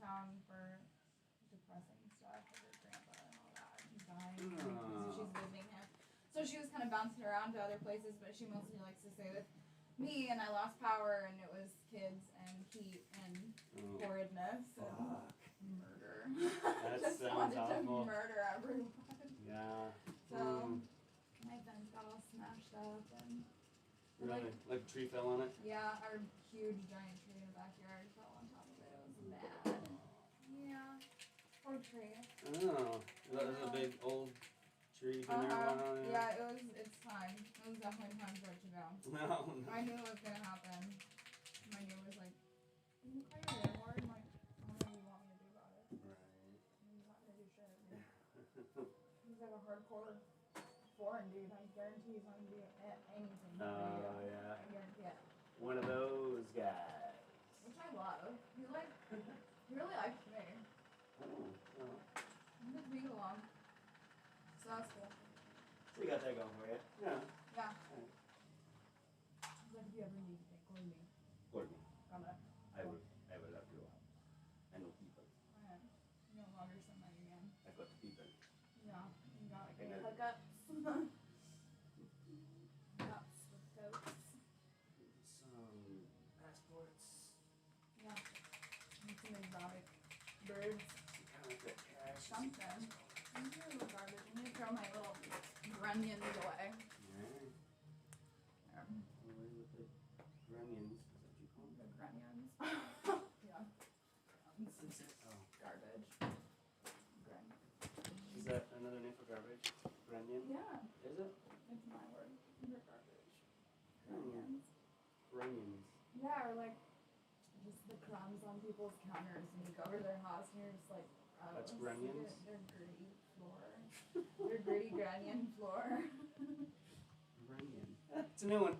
town for depressing stuff with her grandpa and all that. He's dying. So she's visiting him. So she was kind of bouncing around to other places, but she mostly likes to stay with me. And I lost power, and it was kids and heat and horridness and murder. That Just sounds wanted awful. to murder everyone. Yeah. So my fence got all smashed up and. Really? Like a tree fell on it? Yeah, our huge giant tree in the backyard fell on top of it. It was bad. Yeah. Poor tree. Oh. That was a big old tree been there a while? Yeah, it's time. It was definitely time for it to go. No. I knew it was gonna happen. My neighbor was like, "Can you call your landlord?" I'm like, "What do you want me to do about it?" Right. He's not gonna do shit. He's like a hardcore foreign dude. I guarantee he's not gonna do anything. Oh, yeah. I guarantee it. One of those guys. Which I love. He really likes me. Oh. We just get along. So that's cool. So you got that going for you? Yeah. Yeah. Right. He's like, if you ever need anything, call me. For me. I will love you. I know people. You no longer somebody again. I got the people. Yeah. You got like And hookups. Hookups with goats. Some passports. Yeah. And some exotic birds. Kind of like that cash. Something. I'm really garbage. I'm gonna throw my little grunions away. Right. Away with the grunions. Is that what you call them? The grunions. Yeah. Oh. Garbage. Grun. Is that another name for garbage? Grunion? Yeah. Is it? It's my word for garbage. Hmm. Grunions. Grunions. Yeah, or like just the crumbs on people's counters and you go over to their house and you're just like, oh, That's grunions? They're gritty floor. They're gritty grunion floor. Grunion. It's a new one.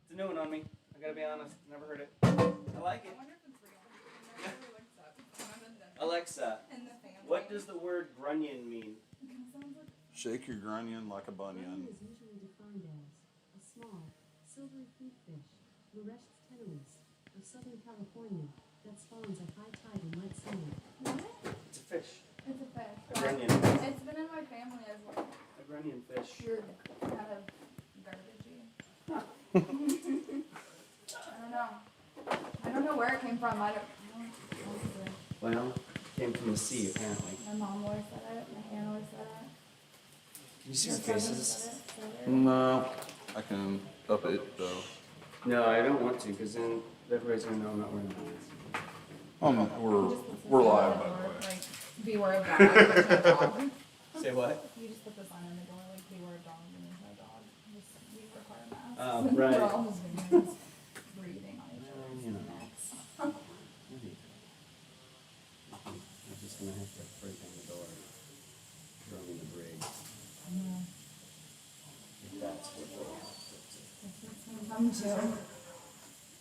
It's a new one on me. I gotta be honest. Never heard it. I like I it. wonder if it's real. I never looked up. Alexa, In the family. what does the word grunion mean? It sounds like Shake your grunion like a bunion. Grunion is usually defined as a small, silvery fruit fish, Loresh's tenuis, of Southern California, that spawns at high tide in wet summer. what? It's a fish. It's a fish. A grunion. It's been in my family as like A grunion fish. pure kind of garbagey. I don't know where it came from. I don't honestly. Well, came from the sea apparently. My mom always said it. My aunt always said it. Can you see My our cousins faces? said it. No, I can up it though. No, I don't want to, because then everybody's gonna know I'm not wearing pants. We're live, by the way. Like, beware of dog. There's no dog. Say what? You just put the sign on the door, like, beware of dog, and there's no dog. Just, we require masks. Oh, right. We're all just breathing on each other's You know. necks. I'm just gonna have to break down the door and throw me in the brig. If that's what we're I'm too.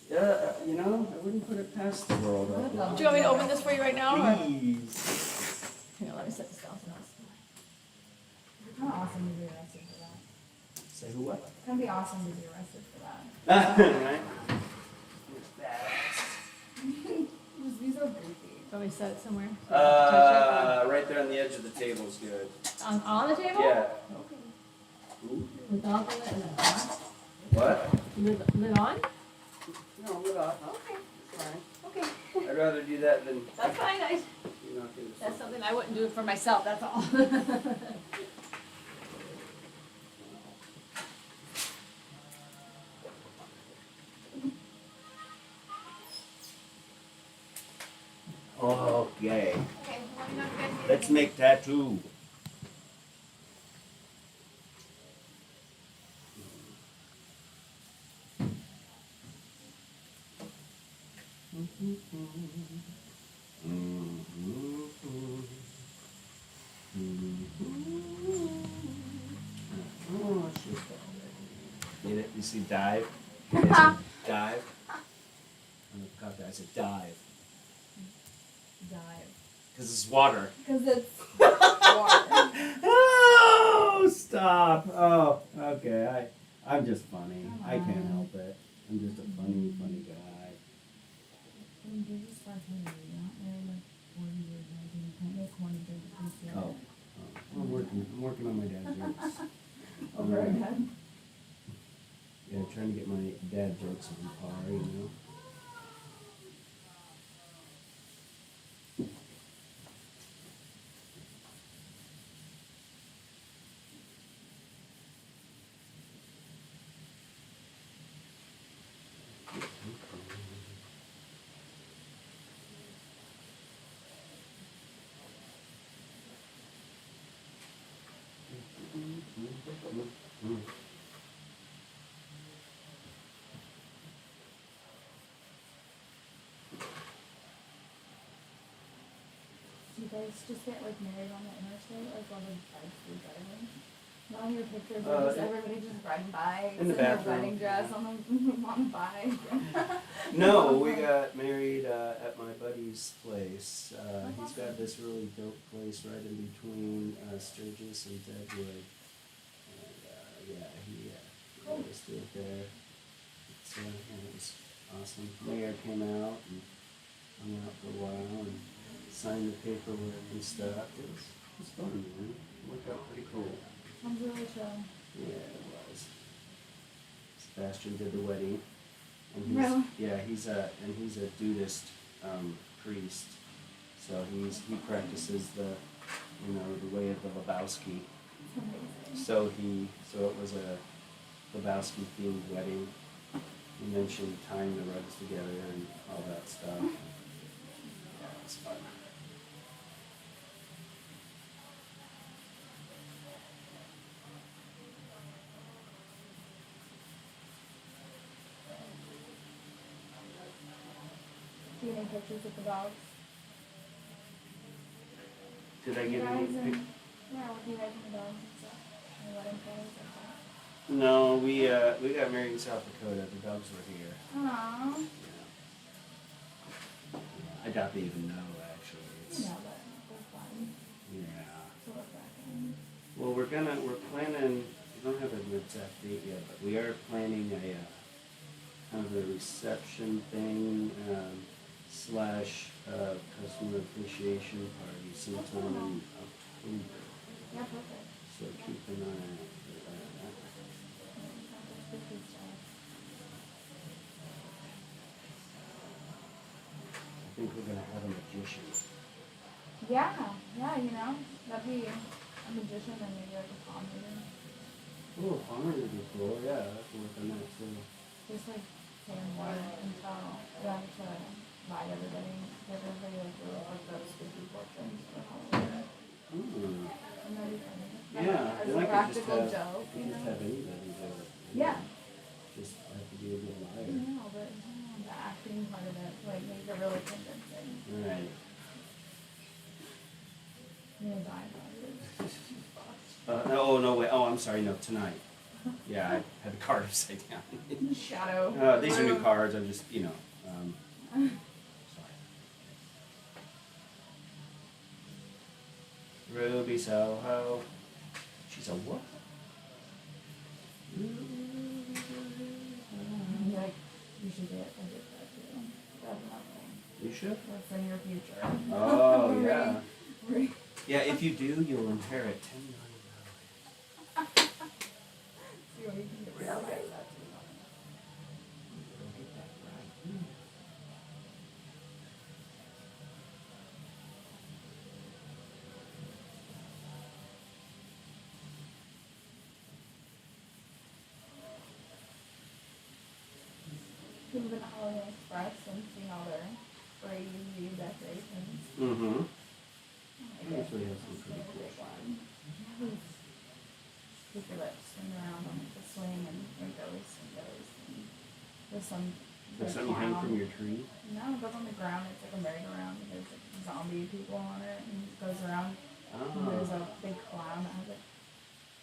Yeah, you know, I wouldn't put it past the world. I would love Do you want me to open this for you right now? Or? Please. Here, let me set this down. So now it's- It'd be kind of awesome to be arrested for that. Say who what? It's gonna be awesome to be arrested for that. Right? Just be so goofy. Want me to set it somewhere? So I don't have to touch Right there on the edge of the table is good. it? On the table? Yeah. Okay. Ooh. Without the lid on? What? Lid on? No, lid off. Okay. Fine. Okay. I'd rather do that than That's fine. you not do this. That's something I wouldn't do it for myself. That's all. Okay. Okay. Well, you know, you guys need Let's make tattoo. Oh, shit. Get it? You see dive? Dive? I'm a cop guy. I said dive. Dive. Because it's water. Because it's water. Oh, stop. Oh, okay. I'm just funny. I can't help it. I'm just a funny guy. You're just like me, you're not really like 40 years and I didn't make one drink appreciate Oh, it. I'm working on my dad's jokes. Over again. Yeah, trying to get my dad jokes on par, you know. Do you guys just get like married on the interstate, like while the bride's through driving? All your pictures are just everybody just riding bikes in the their bathroom. wedding dress on the bike. No, we got married at my buddy's place. That's He's got awesome. this really dope place right in between Sturgis and Deadwood. And yeah, he always did it there. It's, yeah, it was awesome. Mayor came out and hung out for a while and signed the paperwork and stuff. It was fun, man. It worked out pretty cool. Sounds really chill. Yeah, it was. Sebastian did the wedding. And Really? Yeah, he's a Buddhist priest. So he practices the way of the Lebowski. It's amazing. So it was a Lebowski themed wedding. He mentioned tying the rugs together and all that stuff. Yeah, it was fun. Do you need pictures of the dogs? Did I You get guys any and, pic? yeah, with you guys and the dogs and stuff. Your wedding photos like that. No, we got married in South Dakota. The dogs were here. Aww. I doubt they even know, actually. It's, Yeah, but they're fun yeah. to look back on. Well, we're planning, we don't have an exact date yet, but we are planning a, kind of a reception thing, slash, customer appreciation party sometime in October. Yeah, perfect. So keep an eye out for that. That's good food stuff. I think we're gonna have a magician. Yeah, that'd be a magician and maybe like a palm reader. Oh, honor would be cool, yeah, I can work on that too. Just like pay more until them to invite everybody, give everybody like those spooky fortunes for Halloween. Hmm. And that'd be funny. Yeah, As then a I could just practical have, joke, you just have anybody do it. Yeah. Just have to be a good liar. No, but the acting part of it, like make it really convincing. Right. I'm gonna die about it. No, wait, I'm sorry, no, tonight. Yeah, I had the card upside down. Shadow. These are new cards, I'm just, sorry. Ruby Soho. She's a what? Like, you should get a gift card too. That's nothing. You should? That's in your future. Oh, yeah. Re- Yeah, if you do, you'll inherit $10 million. See what you can get rid of. Get that too. You'll get that right. You've been to Holiday Express and seen all their crazy decorations. Mm-hmm. Like Actually has some pretty cool big shit. one. People that swing around on the swing and it goes and goes. And there's some. There's big something you hang clown. from your tree? No, it goes on the ground. It's like a merry-go-round. And there's like zombie people on it and it goes around. And there's Oh. a big clown that has a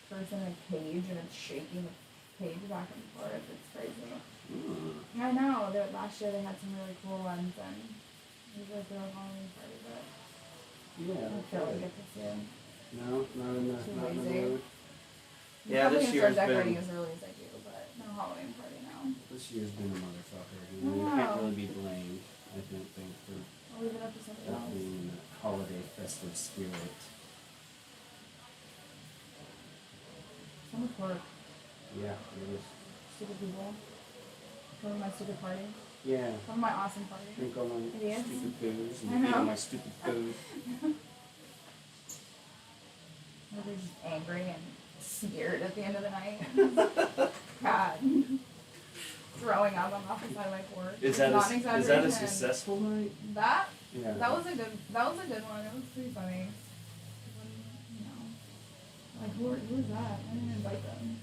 person in a cage and it's shaking the cage back and forth. It's crazy. Mm. I know. Last year they had some really cool ones and usually throw a Halloween party, but Yeah, I don't feel like it this year. No, not in the, Too not in the lazy. mood. I'm Yeah, probably this gonna year's start decorating been, as early as I do, but no Halloween party now. this year's been a motherfucker. You know, you can't No. really be blamed, I don't think, for I'll leave it up to somebody else. in holiday festive spirit. So much work. Yeah, it is. Stupid people. Come to my stupid party. Yeah. Come to my awesome party. Drink all my Idiots. stupid booze I and eat know. all my stupid food. They're just angry and scared at the end of the night. God. Throwing up on the opposite side of my porch. Is that Not a, an is that a exaggeration. successful night? That Yeah. that was a good one. It was pretty funny. When, you know, like who is that? I didn't invite them.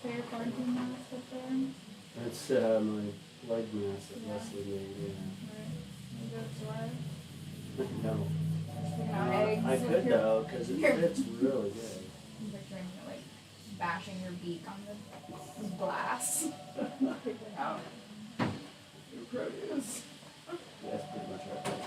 Fair quarantine mask up there. That's my leg mask that Leslie made, Right. You go to our yeah. No. sticking out eggs. I with could your- though, because it your- fits really good. I'm picturing you like bashing your beak on the glass. Picking out your produce. That's pretty much right.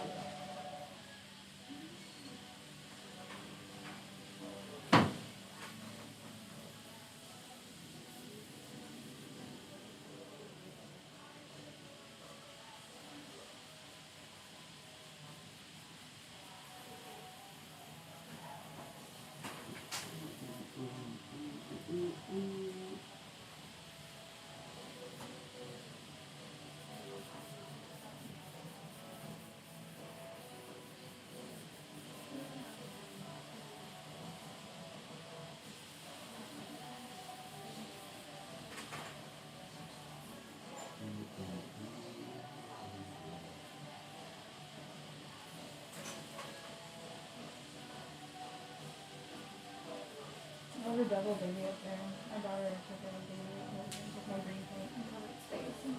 I have a double baby up there. My daughter took a baby and took my green paint and covered its face and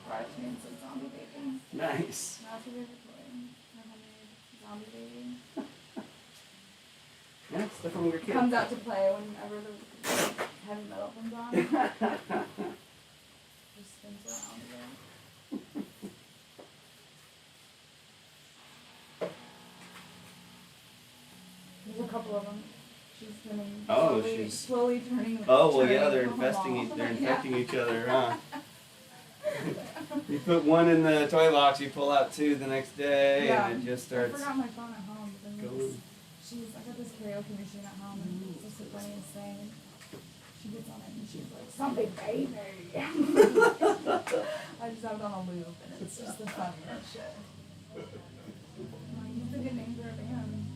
brought it to me and said zombie baby. Nice. That's her favorite toy. My homemade zombie baby. Yeah, it's definitely your kid. Comes out to play whenever the heavy metal comes on. Just spins around a bit. There's a couple of them. She's turning. Oh, slowly, she's- slowly turning. Oh well, yeah, turning they're them infesting all. they're Yeah. infecting each other, huh? You put one in the toy box, you pull out two the next day, Yeah. and it just I starts forgot my phone at home, but then going. I got this karaoke machine at home, and it's just the funniest thing. She gets on it and she's like, "Something baby." I just have it on a loop, and it's just the funniest shit. I'm like, it's a good name for a band.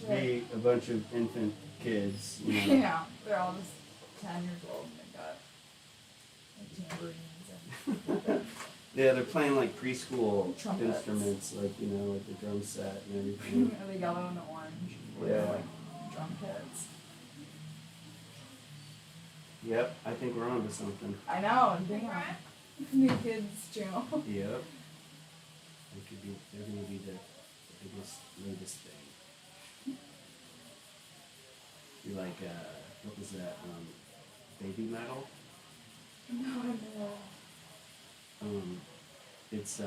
Be a bunch of infant kids, you know. Yeah, they're all just 10 years old and they got like tambourines and Yeah, they're playing like preschool Trumpets. instruments, like, you know, like the drum set and everything. the yellow and the orange. Yeah. Like drum kits. Yep, I think we're onto something. I know, damn. New kids channel. Yep. They're gonna be the biggest, latest thing. You like, what was that, baby metal? No, I know. It's,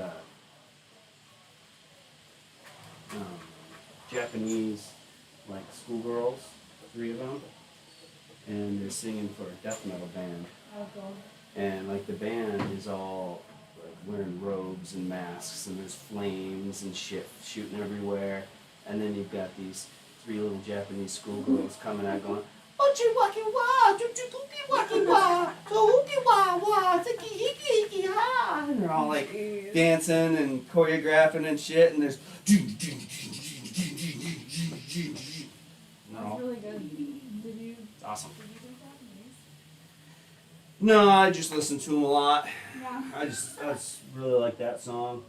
Japanese, like, schoolgirls, 3 of them, and they're singing for a death metal band. Oh, God. And like the band is all like wearing robes and masks, and there's flames and shit shooting everywhere. And then you've got these 3 little Japanese schoolgirls coming out going, "Ochi waki wa, juju kuki waki wa, kouki wa wa, siki hiki hiki ha." And they're all like dancing and choreographing and shit, and there's. That's really good. Did you Awesome. take Japanese? No, I just listen to them a lot. Yeah. I just really like that song.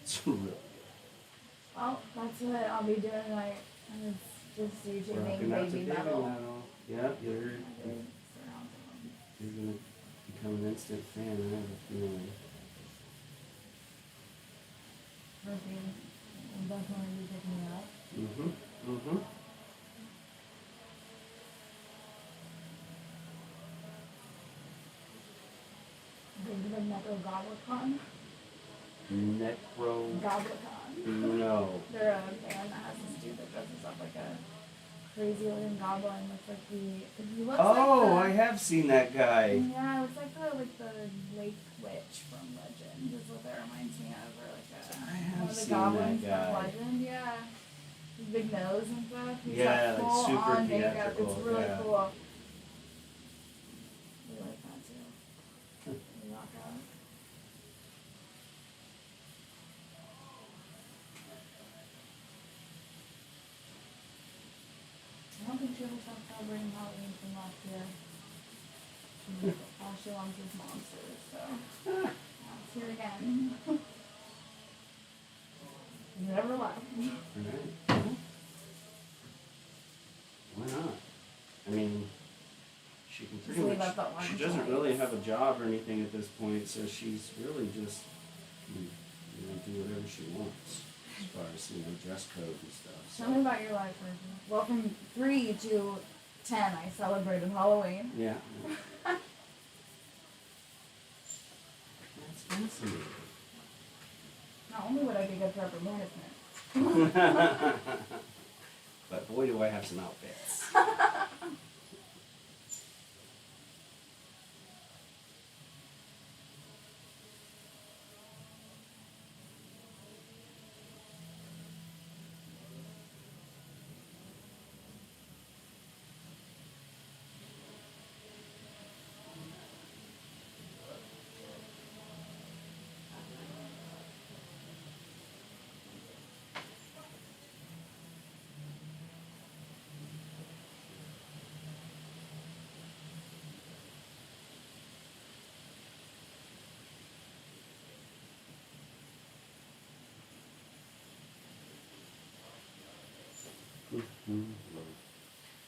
It's really good. Well, that's what I'll be doing tonight. And it's just YouTubing Rocking out to baby baby metal. metal. Yeah, you're Surrounding them. gonna become an instant fan, I have a feeling. Murphy will definitely be picking me up. Mm-hmm. The Necro Goblicon. Necro. Goblicon. No. They're a band that has this dude that dresses up like a crazy looking goblin. Looks like he looks Oh, I like have seen that guy. yeah, it looks like the Lake Witch from Legend is what that reminds me of, or like I have one of the seen goblins that guy. from Legend, yeah. His big nose and stuff. He's Yeah, got like full super on makeup. theatrical, It's really yeah. cool. We like that too. We rock out. I don't think she ever stopped celebrating Halloween from last year. All she wants is monsters, so now it's here again. Never left. Alright. Why not? I mean, she can pretty Just leave much, up that one she doesn't choice. really have a job or anything at this point, so she's really just, do whatever she wants as far as, dress code and stuff. Tell me about your life, Virgin. Well, from 3 to 10, I celebrated Halloween. Yeah. That's fascinating. Not only would I be good for upper management. But boy, do I have some outfits.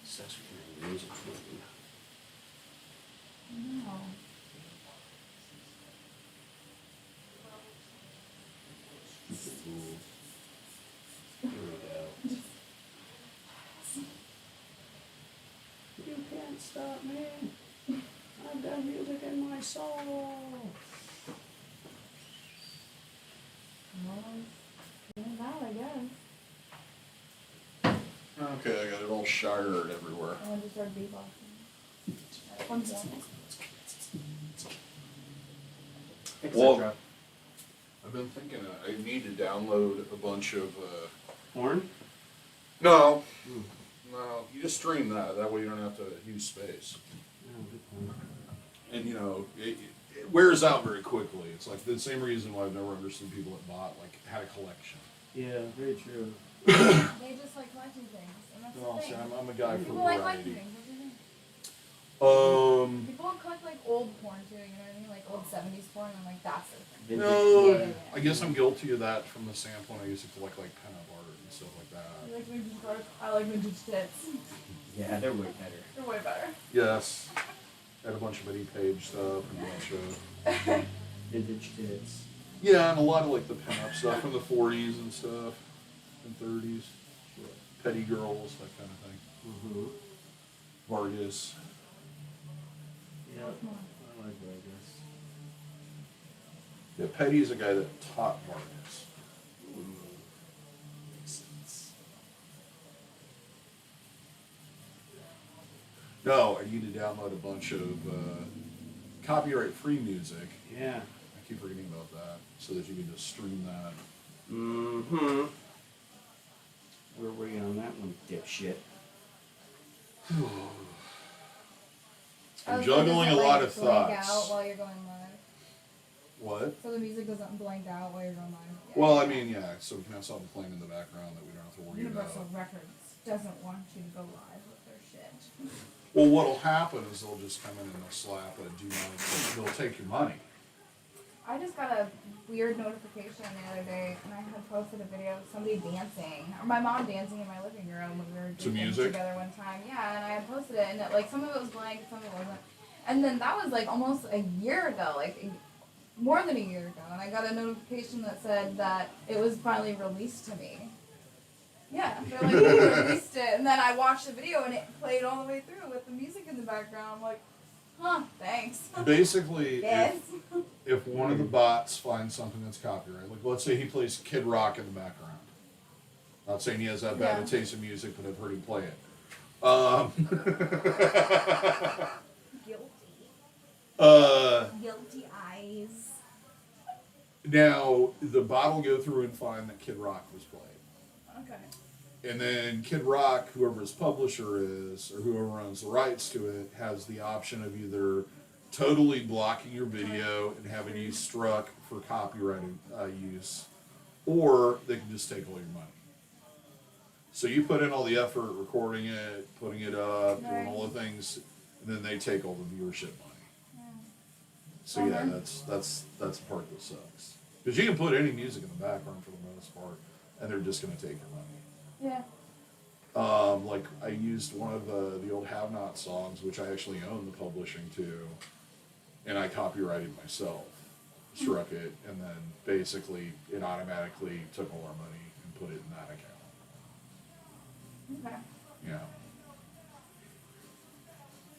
Such a great music thing. No. Here we go. You can't stop me. I've got music in my soul. Well, doing that, I guess. Okay, I got it all shired everywhere. I want to start beatboxing. At one point. Well, Etc. I've been thinking I need to download a bunch of, Porn? no, you just stream that. That way you don't have to use space. Oh, good point. And it wears out very quickly. It's like the same reason why I've never understood people that had a collection. Yeah, very true. They just like collecting things. And that's Well, the see, thing. I'm a guy for People like collecting variety. things. What do you think? People collect like old porn too, you know what I mean? Like old 70s porn, and like that's their thing. Vintage No, porn. I guess I'm guilty of that from the standpoint I used to collect like pen-up art and stuff like I that. like vintage art. I like vintage tits. Yeah, they're way better. They're way better. Yes, had a bunch of Eddie Page stuff and a bunch of Vintage tits. yeah, and a lot of like the pen-up stuff from the 40s and stuff and 30s, Petty Girls, that kind of thing. Mm-hmm. Vargas. Yeah, I like Vegas. Yeah, Petty's a guy that taught Vargas. Makes sense. No, I need to download a bunch of copyright-free music. Yeah. I keep forgetting about that, so that you can just stream that. Mm-hmm. Where were you on that one, dipshit? I'm juggling a lot of blank out thoughts. while you're going live. What? So the music doesn't blank out while you're going live. Yeah. Well, I mean, yeah, so we can have something playing in the background that we don't have to worry Universal about. Records doesn't want you to go live with their shit. Well, what'll happen is they'll just come in and they'll slap a do not, they'll take your money. I just got a weird notification the other day, and I had posted a video of somebody dancing, or my mom dancing in my living room when we were To doing music? together one time. Yeah, and I had posted it, and it, like some of it was blank, some of it wasn't. And then that was like almost a year ago, more than a year ago, and I got a notification that said that it was finally released to me. Yeah, they're like, we released it, and then I watched the video, and it played all the way through with the music in the background. I'm like, huh, thanks. Basically, Yes. if one of the bots finds something that's copyrighted, like let's say he plays Kid Rock in the background. Not saying he has that bad a Yeah. taste in music, but I've heard him play it. Guilty. Guilty eyes. Now the bot will go through and find that Kid Rock was played. Okay. And then Kid Rock, whoever his publisher is, or whoever owns the rights to it, has the option of either totally blocking your video and having you struck for copyrighted use, or they can just take all your money. So you put in all the effort recording it, putting it up, doing all the things, and then they take all the viewership money. Yeah. So yeah, that's the part that sucks. Because you can put any music in the background for the most part, and they're just going to take your money. Yeah. Like I used one of the old Have Not songs, which I actually own the publishing to, and I copyrighted myself, struck it, and then basically it automatically took all our money and put it in that account. Okay. Yeah.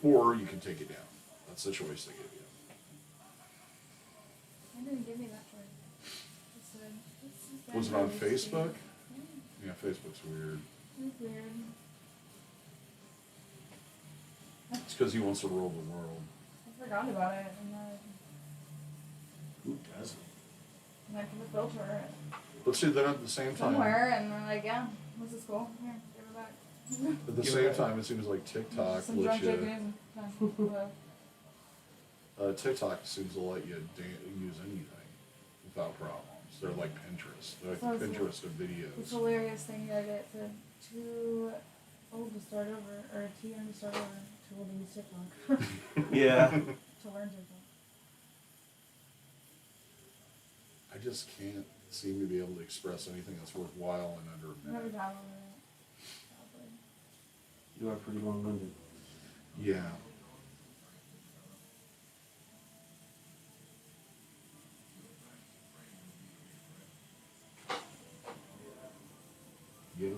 Or you can take it down. That's the choice they give you. They didn't give me that choice. It said, this is Was it bad on news. Facebook? Yeah, Yeah, Facebook's weird. it's weird. It's because he wants to rule the world. I forgot about it, and Who doesn't? I can filter it But see, then at the same time, somewhere, and they're like, yeah, this is cool. Here, give it back. at the Give same it- time, it seems like TikTok Some lets drunk you. chicken. TikTok seems to let you use anything without problems. They're like Pinterest. They're like So the it's- Pinterest of This videos. hilarious thing that it said too old to start over, or too young to start over, too old to use TikTok. Yeah. To learn TikTok. I just can't seem to be able to express anything that's worthwhile in under a Never minute. downloaded it. Probably. You are pretty long-winded. Yeah. Yeah.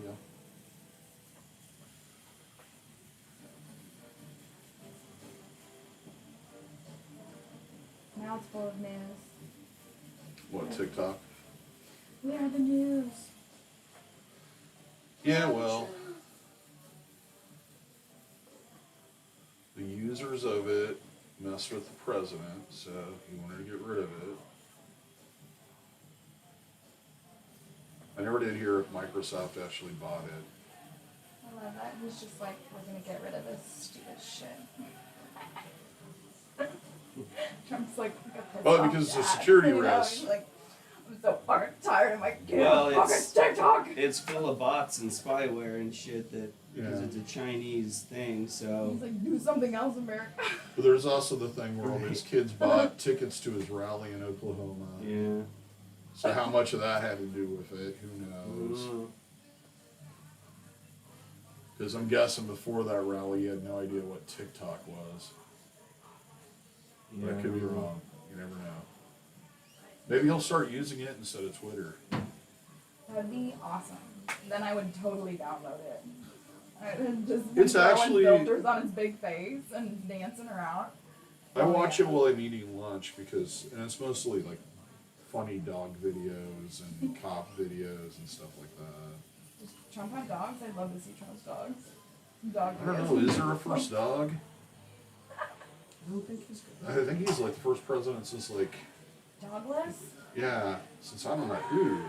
Now it's full of news. What, TikTok? We are the news. Yeah, well, the users of it messed with the president, so he wanted to get rid of it. I never did hear if Microsoft actually bought it. I love that. He's just like, we're gonna get rid of this stupid shit. Trump's like a pissed Well, off because it's a dad. security You know, risk. he's like, I'm so tired of my kid. Well, Fucking it's- TikTok. It's full of bots and spyware and shit that because Yeah. it's a Chinese thing. So He's like, do something else, America. But there's also the thing where all these kids bought tickets to his rally in Oklahoma. yeah. So how much of that had to do with it, who knows? Mm. Because I'm guessing before that rally, you had no idea what TikTok was. But I could be wrong. You never know. Maybe he'll start using it instead of Twitter. That'd be awesome. Then I would totally download it. I would just It's throwing actually- filters on his big face and dancing around. I watch it while I'm eating lunch because, and it's mostly like funny dog videos and cop videos and stuff like that. Does Trump have dogs? I'd love to see Trump's dogs. Dog I don't videos. know, is there a first dog? I don't think he's I good. think he's like the first president since like, Dogless? yeah, since I don't know who.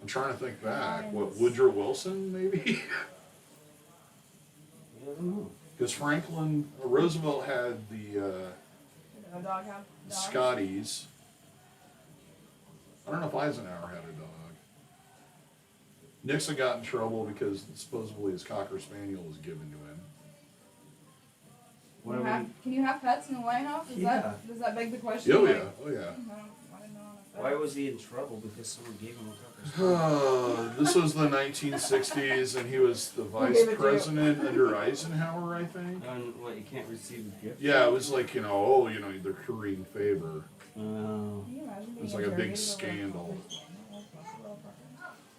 I'm trying to think back. What, Woodrow Wilson, maybe? I don't know. Because Franklin Roosevelt had the Did no dog have dogs? Scotties. I don't know if Eisenhower had a dog. Nixon got in trouble because supposedly his Cocker Spaniel was given to him. What Can are you have pets in the White House? Does that beg the question? Oh like, yeah, oh yeah. I don't know. Why was he in trouble? Because someone gave him a cooker. This was the 1960s, and he was the vice gave it to you? president under Eisenhower, I think. And what, you can't receive a gift? Yeah, it was like, the Korean favor. Oh. Can you imagine It was being like a big interrogated over scandal.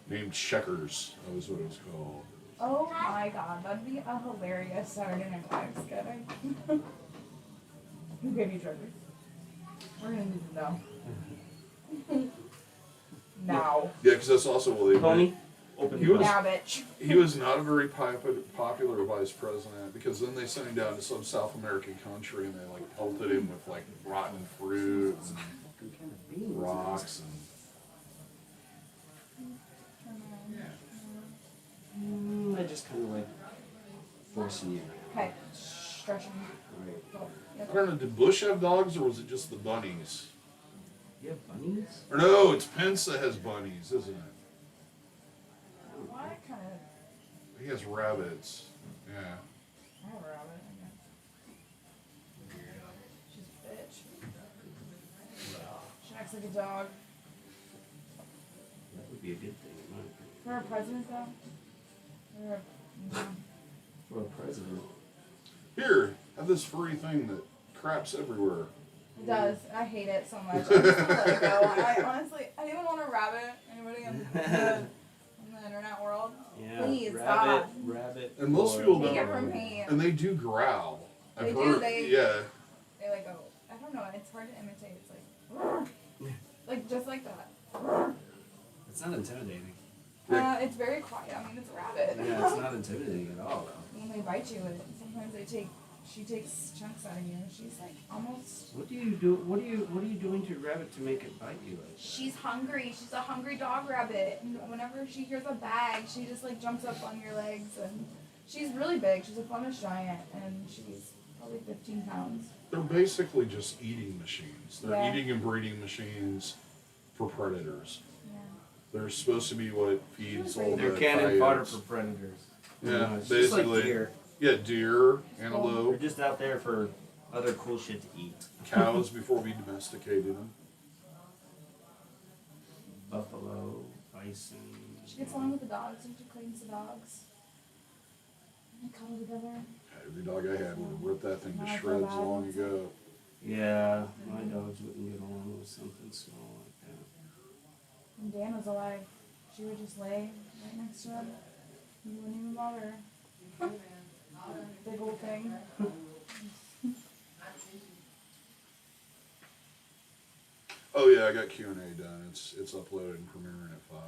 Named Checkers, that was what it was called. Oh my god, that'd be a hilarious Saturday Night Live skit. Who gave you treasures? We're gonna need to know. Now. Yeah, because that's also what they Pony, did. open He the was- door. Now, bitch. He was not a very popular vice president, because then they sent him down to some South American country and they like pelted him with like rotten fruit and What kind of bean was rocks and I just kind of like forcing you. Okay, stretching. Right. I don't know, did Bush have dogs or was it just the bunnies? You have bunnies? Or no, it's Pence that has bunnies, isn't it? Why kind of? He has rabbits. Yeah. I have a rabbit. I guess. She's a bitch. She acts like a dog. That would be a good thing, in my opinion. For a president, though. No. For a president. Here, have this furry thing that craps everywhere. It does. I hate it so much. I just want to let it go. I honestly, anyone want a rabbit? Anybody in the internet world? Yeah. Please, rabbit, stop. rabbit. And most or- people Take don't. it from me. And they do growl. They I've do, heard. they- Yeah. They like go. I don't know. It's hard to imitate. It's like just like that. It's not intimidating. It's very quiet. I mean, it's a rabbit. Yeah, it's not intimidating at all, though. When they bite you, sometimes she takes chunks out of you. She's like almost. What do you do? What are you doing to a rabbit to make it bite you like that? She's hungry. She's a hungry dog rabbit. And whenever she hears a bag, she just like jumps up on your legs. And she's really big. She's a Flemish giant, and she's probably 15 pounds. They're basically just eating machines. They're Yeah. eating and breeding machines for predators. Yeah. They're supposed to be what feeds all the They're cannon fodder coyotes. for predators. Yeah, It's just like basically. deer. Yeah, deer, They're antelope, just out there for other cool shit to eat. cows before we domesticated them. Buffalo, bison. She gets along with the dogs, and she cleans the dogs. They cuddle together. Every dog I had would have ripped that thing to Not so shreds bad. long ago. Yeah, my dogs wouldn't get along with something small like that. When Dan was alive, she would just lay right next to him. He wouldn't even bother her. Big old thing. Oh yeah, I got Q&A done. It's uploaded and premiering at 5.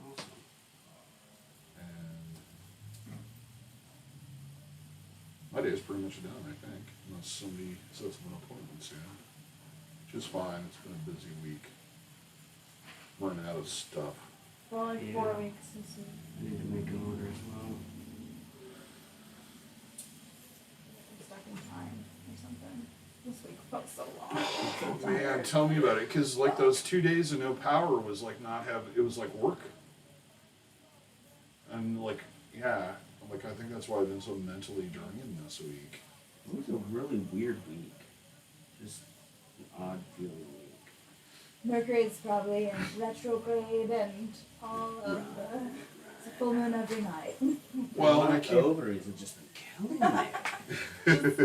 Awesome. And my day's pretty much done, I think. Unless somebody sets up an appointment soon. Which is fine. It's been a busy week. Running out of stuff. For like Yeah. 4 weeks this week. I need to make an order as well. I'm stuck in time or something. This week felt so long. I'm Man, tired. tell me about it. Because like those 2 days of no power was like not have. It was like work. And like, yeah. Like I think that's why I've been so mentally draining this week. It was a really weird week. Just an odd feeling week. Mercury's probably in retrograde and all of the it's a full moon every night. Well, and I my keep. ovaries have just been killing me.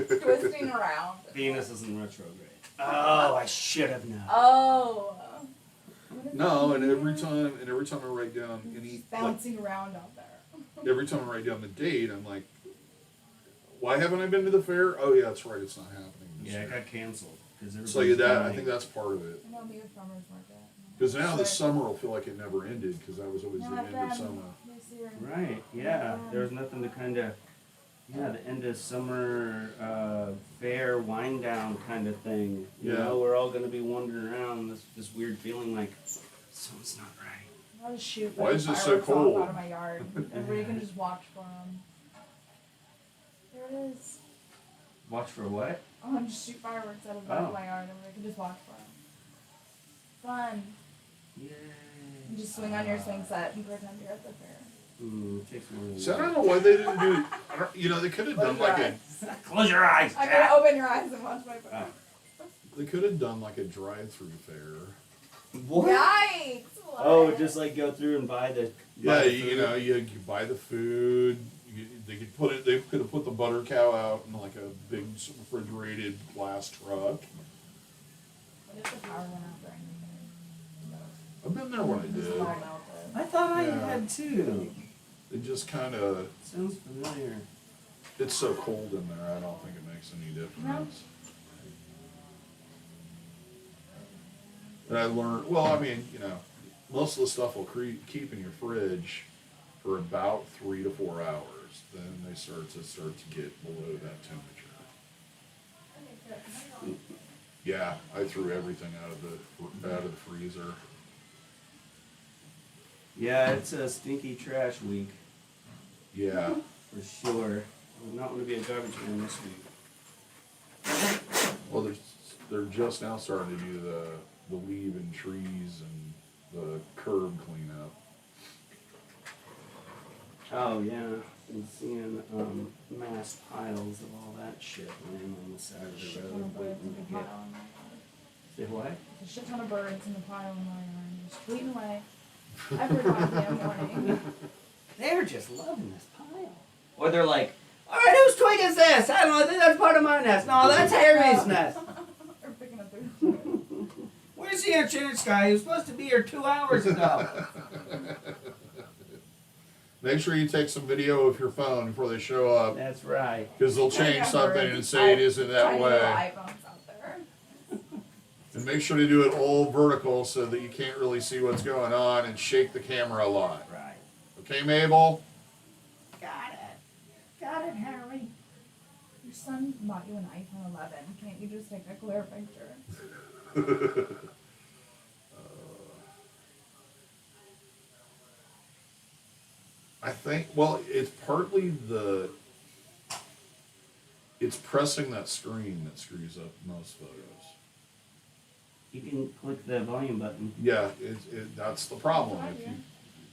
Just twisting around. Venus is in retrograde. Oh, I should have known. Oh. No, and every time I write down any like, Bouncing around out there. every time I write down the date, I'm like, why haven't I been to the fair? Oh yeah, that's right, it's not happening. This Yeah, it year. got canceled because So yeah, that I think that's part of it. I know me with farmers market. Because now the summer will feel like it never ended because that was always No, the I've end of been summer. this year. Right, yeah. There's nothing to kind of, the end of summer fair wind down kind of thing. You Yeah. know, we're all going to be wandering around this weird feeling like something's not right. I'll just shoot Why is it so fireworks off cold? out of my yard. Everybody can just watch for them. There it is. Watch for what? Oh, and just shoot fireworks out of the back Oh. of my yard. Everybody can just watch for them. Fun. Yay. You just swing on your swing set and pretend you're at the fair. It takes more than So I don't know why they didn't do. I don't, you know, they could have done like a. Close your eyes, I'm gonna open your eyes and watch my phone. They could have done like a drive-through fair. What? Yikes! Oh, what? just like go through and buy the. Yeah, buy the you food? know, you buy the food. They could put it. They could have put the butter cow out in like a big refrigerated glass truck. What if the power went out during the I've been there when I day? Just did. all melted. I thought I Yeah. had too. It just kind of. Sounds familiar. It's so cold in there. I don't think it makes any difference. And I learned. Well, I mean, you know, most of the stuff will keep in your fridge for about 3 to 4 hours. Then they start to get below that temperature. Yeah, I threw everything out of the freezer. Yeah, it's a stinky trash week Yeah. for sure. I would not want to be a garbage man this week. Well, they're just now starting to do the leaving trees and the curb cleanup. Oh yeah, been seeing mass piles of all that shit laying on the side of the Shit road. ton of birds in waiting the to get. pile. Say what? There's a shit ton of birds in the pile in my yard, just tweeting away every goddamn morning. They're just loving this pile. Or they're like, all right, whose twig is this? I don't know, I think that's part of my nest. No, that's Harry's nest. Or picking up their Where's the insurance guy? He was supposed to be here 2 hours ago. Make sure you take some video of your phone before they show up, That's right. because they'll change something and say it isn't that tiny little way. iPhones out there. And make sure to do it all vertical so that you can't really see what's going on, and shake the camera a lot. Right. Okay, Mabel? Got it. Got it, Harry. Your son bought you an iPhone 11. Can't you just take a clear picture? I think, well, it's partly it's pressing that screen that screws up most photos. You can click the volume button. Yeah, that's the problem.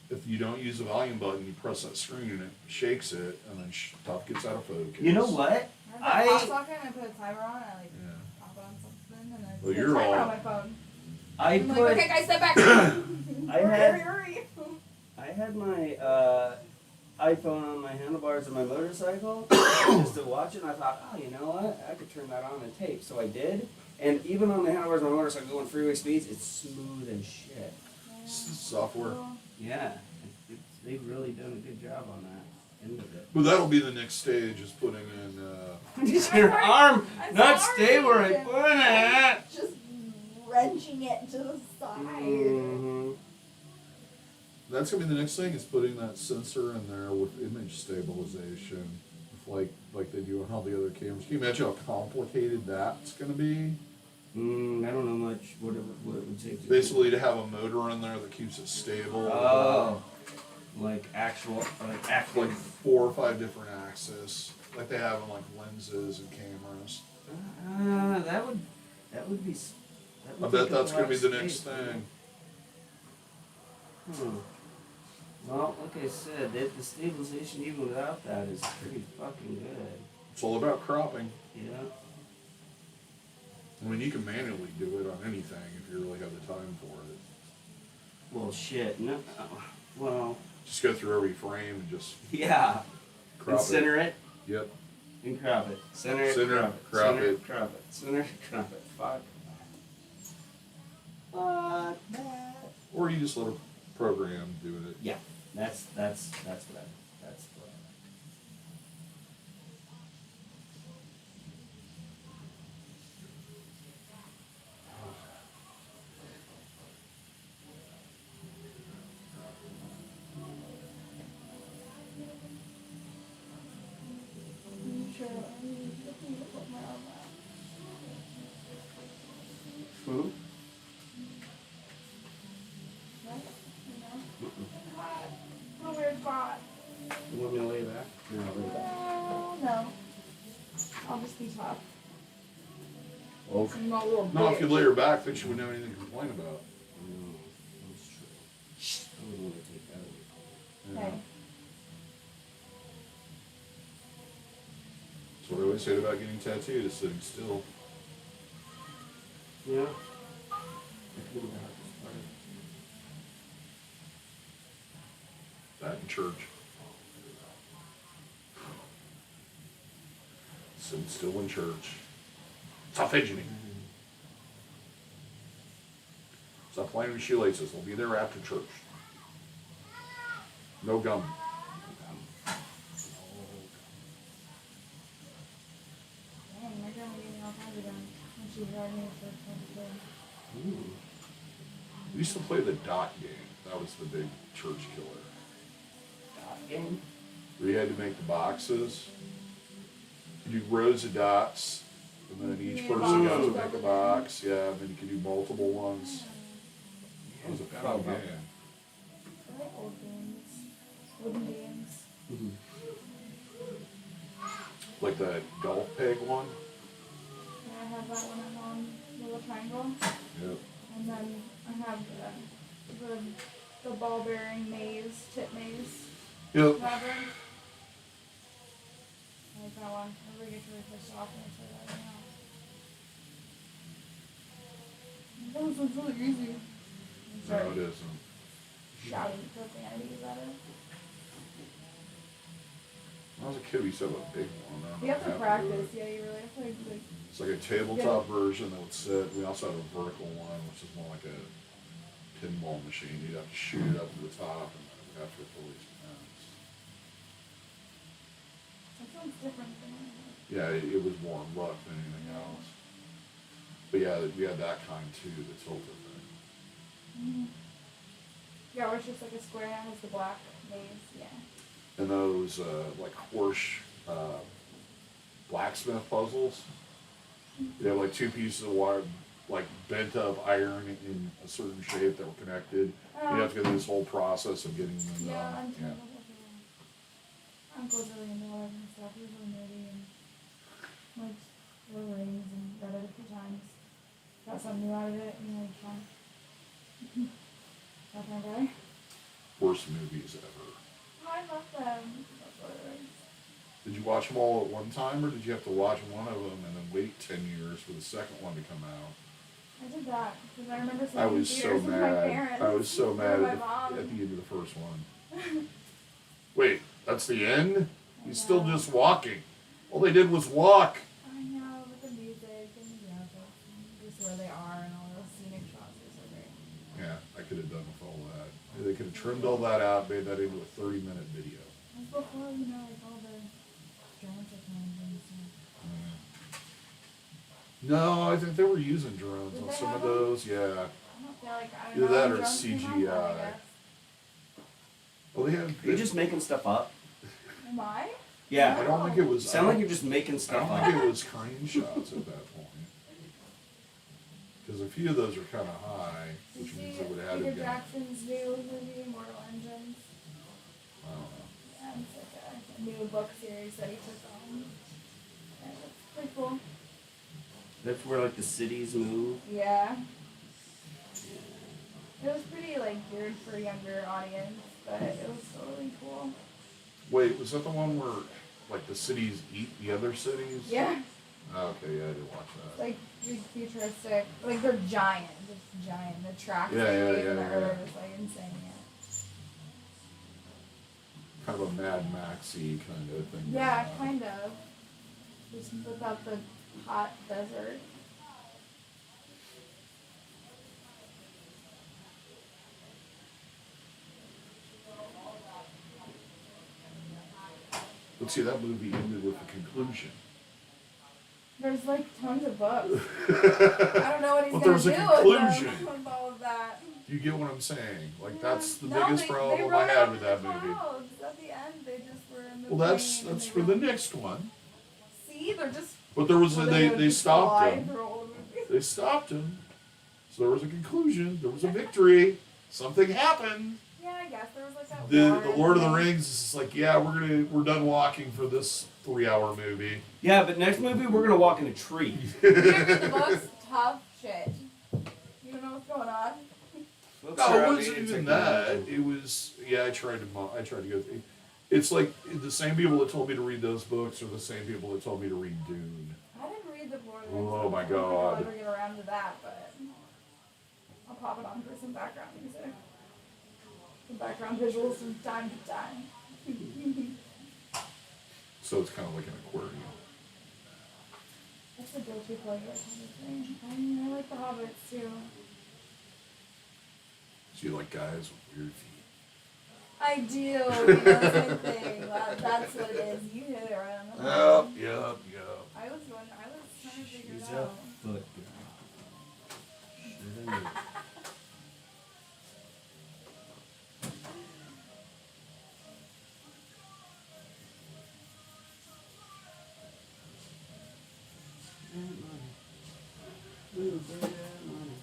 If you don't use the volume button, you press that screen and it shakes it, and then stuff gets out of focus. You know what? I have a pop socket and I put a timer on, I like Yeah. pop it on something, and I Well, put a you're timer all- on my phone. I I'm put. like, okay guys, step back. I had- hurry. I had my iPhone on my handlebars of my motorcycle just to watch it, and I thought, oh, you know what? I could turn that on and tape. So I did, and even on the handlebars of my motorcycle going freeway speeds, it's smooth as shit. Software. Yeah, they've really done a good job on that end of it. But that'll be the next stage, is putting in, Is your arm I'm not sorry. stay where I put it? Just wrenching it to the side. Mhm. that's gonna be the next thing, is putting that sensor in there with image stabilization, like they do on all the other cameras. Can you imagine how complicated that's gonna be? I don't know much what it would take to Basically, to have a motor in there that keeps it stable. Oh, like actual, like active. Like 4 or 5 different axes, like they have in like lenses and cameras. That would be. That would I bet take up that's a gonna lot be of the next space, thing. Well, like I said, the stabilization even without that is pretty fucking good. It's all about cropping. Yeah. I mean, you can manually do it on anything if you really have the time for it. Well, shit. No. Well. Just go through every frame and just Yeah. crop And center it. Yep. And crop it. Center it. Center, crop it. crop Center it. Crop it. Center. Crop it. Fuck. Fuck that. Or you just let a program do it. Yeah. That's what that's what. Who? A weird spot. You want me to lay back? No, lay back. Well, no. I'll just be tough. Okay. I'm not a little No, if you bitch. lay her back, then she wouldn't have anything to complain about. No, that's true. I wouldn't want to take that away. Yeah. Hey, we always said about getting tattoos, sitting still. Yeah. That could be the hardest part. That in church. Sitting still in church. Stop fidgeting. Stop playing with shoelaces. We'll be there after church. No gum. Dang, my grandma gave me all kinds of guns when she had me for 22. Ooh. We used to play the dot game. That was the big church killer. Dot game. We had to make the boxes. You do rows of dots, and then each Yeah, person got to boxes. make a box. Yeah, and then you could do multiple ones. That was a fun game. I like old games. Wooden games. Mm-hmm. Like the golf peg one. And I have that one at home, the little triangle. Yep. And then I have the ball bearing maze, tip maze. Yep. Labyrinth. I like that one. Everybody gets really pissed off when I say that right now. That one's really easy. I'm sorry. No, it isn't. Shouting profanities at it. When I was a kid, we used to have a big one. I don't You know have to what happened practice. it. Yeah, you really have to like It's like a tabletop version that would sit. We also had a vertical one, which is more like a pinball machine. You'd have to shoot it up to the top, and then it would have to release the ends. that sounds different than mine. Yeah, it was more luck than anything else. But yeah, we had that kind too, the tilted thing. Mm-hmm. Yeah, where it's just like a square and it has the black maze. Yeah. And those like horse blacksmith puzzles. They have like two pieces of wire, like bent up iron in a certain shape that were connected. You have to go through this whole process of getting them Yeah, done. I'm Yeah. My uncle's really into all that kind of stuff. He's really nerdy and like Lord Rings and read it a few times. Got something new out of it, and like fun. That kind of guy. Worst movies ever. Oh, I love them. Love Lord of the Rings. Did you watch them all at one time, or did you have to watch one of them and then wait 10 years for the second one to come out? I did that because I remember I seeing was so theaters with my mad. parents. I was so or mad my at mom. the end of the first one. Wait, that's the end? He's I still know. just walking. All they did was walk. I know, with the music and the graphics and just where they are and all those scenic shots are so great. Yeah, I could have done with all that. They could have trimmed all that out, made that into a 30-minute video. It was before, you know, like all the drone technology and stuff. No, I think they were using drones Did on they some have of them? those, yeah. I don't feel like I Either don't know. that when or drones came out, CGI. I guess. Well, they had. Are you just making stuff up? Am I? I Yeah. don't think it was. Sound like you're just making I stuff don't up. think it was crane shots at that point. Because a few of those are kind of high, Did which you means see it would have had to Peter be. Jackson's new movie, Mortal Engines? I don't know. Yeah, it's like a new book series that he took on. And it's pretty cool. That's where like the cities move. Yeah. It was pretty like geared for a younger audience, but it was totally cool. Wait, was that the one where like the cities eat the other cities? Yeah. Oh, okay, yeah, I did watch that. Like futuristic, like they're giant, just giant. The tracks Yeah, they yeah, leave in the yeah, earth yeah. is like insane. Kind of a Mad Maxy kind of thing. Yeah, going on. kind of. Just without the hot desert. Let's see, that movie ended with a conclusion. There's like tons of books. I don't know what he's But gonna there's do a conclusion. with all of that. You get what I'm saying? Like Yeah. that's the No, biggest they problem wrote I it had out with in that the movie. clouds. At the end, they just were in the Well, that's plane and that's they for the were- next one. See, they're just. But there was a, well, they would they just stopped fly him. through all the movies. They stopped him. So there was a conclusion. There was a victory. Something happened. Yeah, I guess there was like that. The Lord of the thing. Rings is like, yeah, we're done walking for this 3-hour movie. Yeah, but next movie we're gonna walk in a tree. You didn't read the books? Tough shit. You don't know what's going on. Books No, are it wasn't outdated even technology. that. It was I tried to go through. It's like the same people that told me to read those books are the same people that told me to read Dune. I didn't read the Lord of the Oh Rings. my I don't think I'll God. ever get around to that, but I'll pop it on for some background music. Some background visuals from time to time. So it's kind of like an aquarium. That's a guilty pleasure kind of thing. I mean, I like the Hobbits too. So you like guys with weird feet. I do, you know, same thing. That's what it is. You hit it right on the head. Yep. I was trying to figure She's it a out. foot girl. Shoulda knew. That money. Little bit of that money.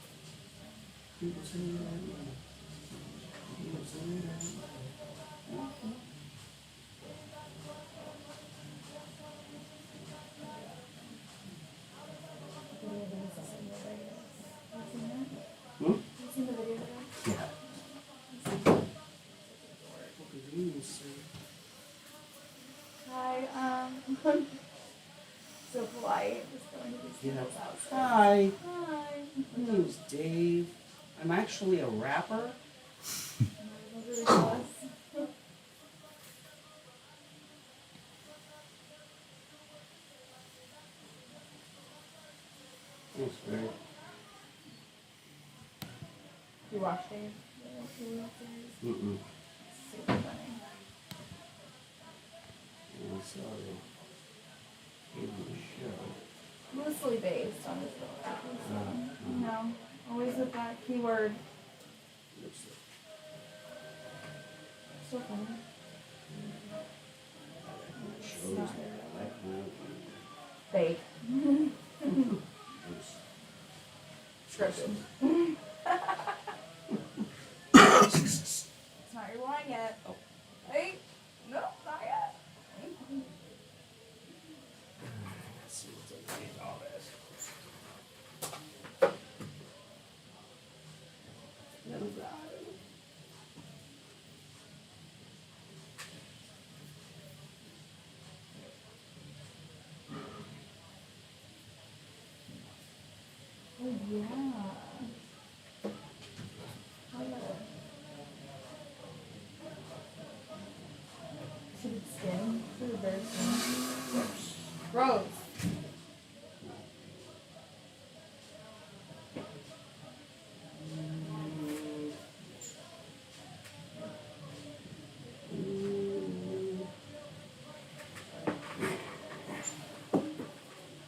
People say that money. People say that money. Hmm? You seen the video today? Yeah. Look at you, sir. Hi, so polite, just going to these Yeah. people's houses. Hi. Hi. My name's Dave. I'm actually a rapper. That's really close. Thanks, Greg. You watched Dave? The series? Mm-mm. Super funny. I'm sorry. Gave me a show. Loosely based on his real life. So, you know, always with that keyword. Looks like So funny. shows that I like my Fake. Those Scripted. It's not your line yet. Oh. Hey? No, not yet. Let's see what's underneath all this. No God. Oh, yeah. Should it skin? Should it bear skin? Gross.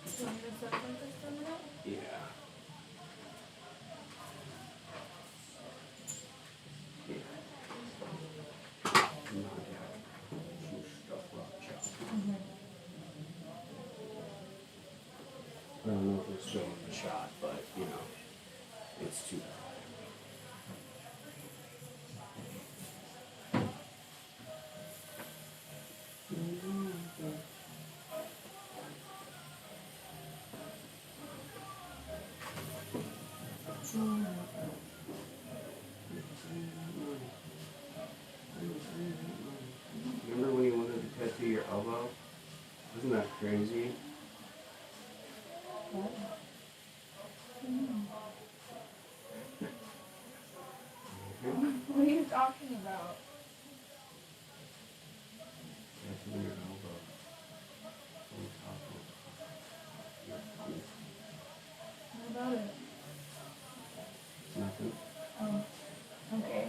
Do you want me to set like this for a minute? Yeah. Knock out some stuff rock chop. I don't know if it's still in the shot, but you know, it's too bad. Remember when you wanted to tattoo your elbow? Isn't that crazy? What? What are you talking about? Tattooing your elbow. On top of your thumb. What about it? Nothing. Oh, okay.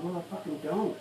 Well, I fucking don't.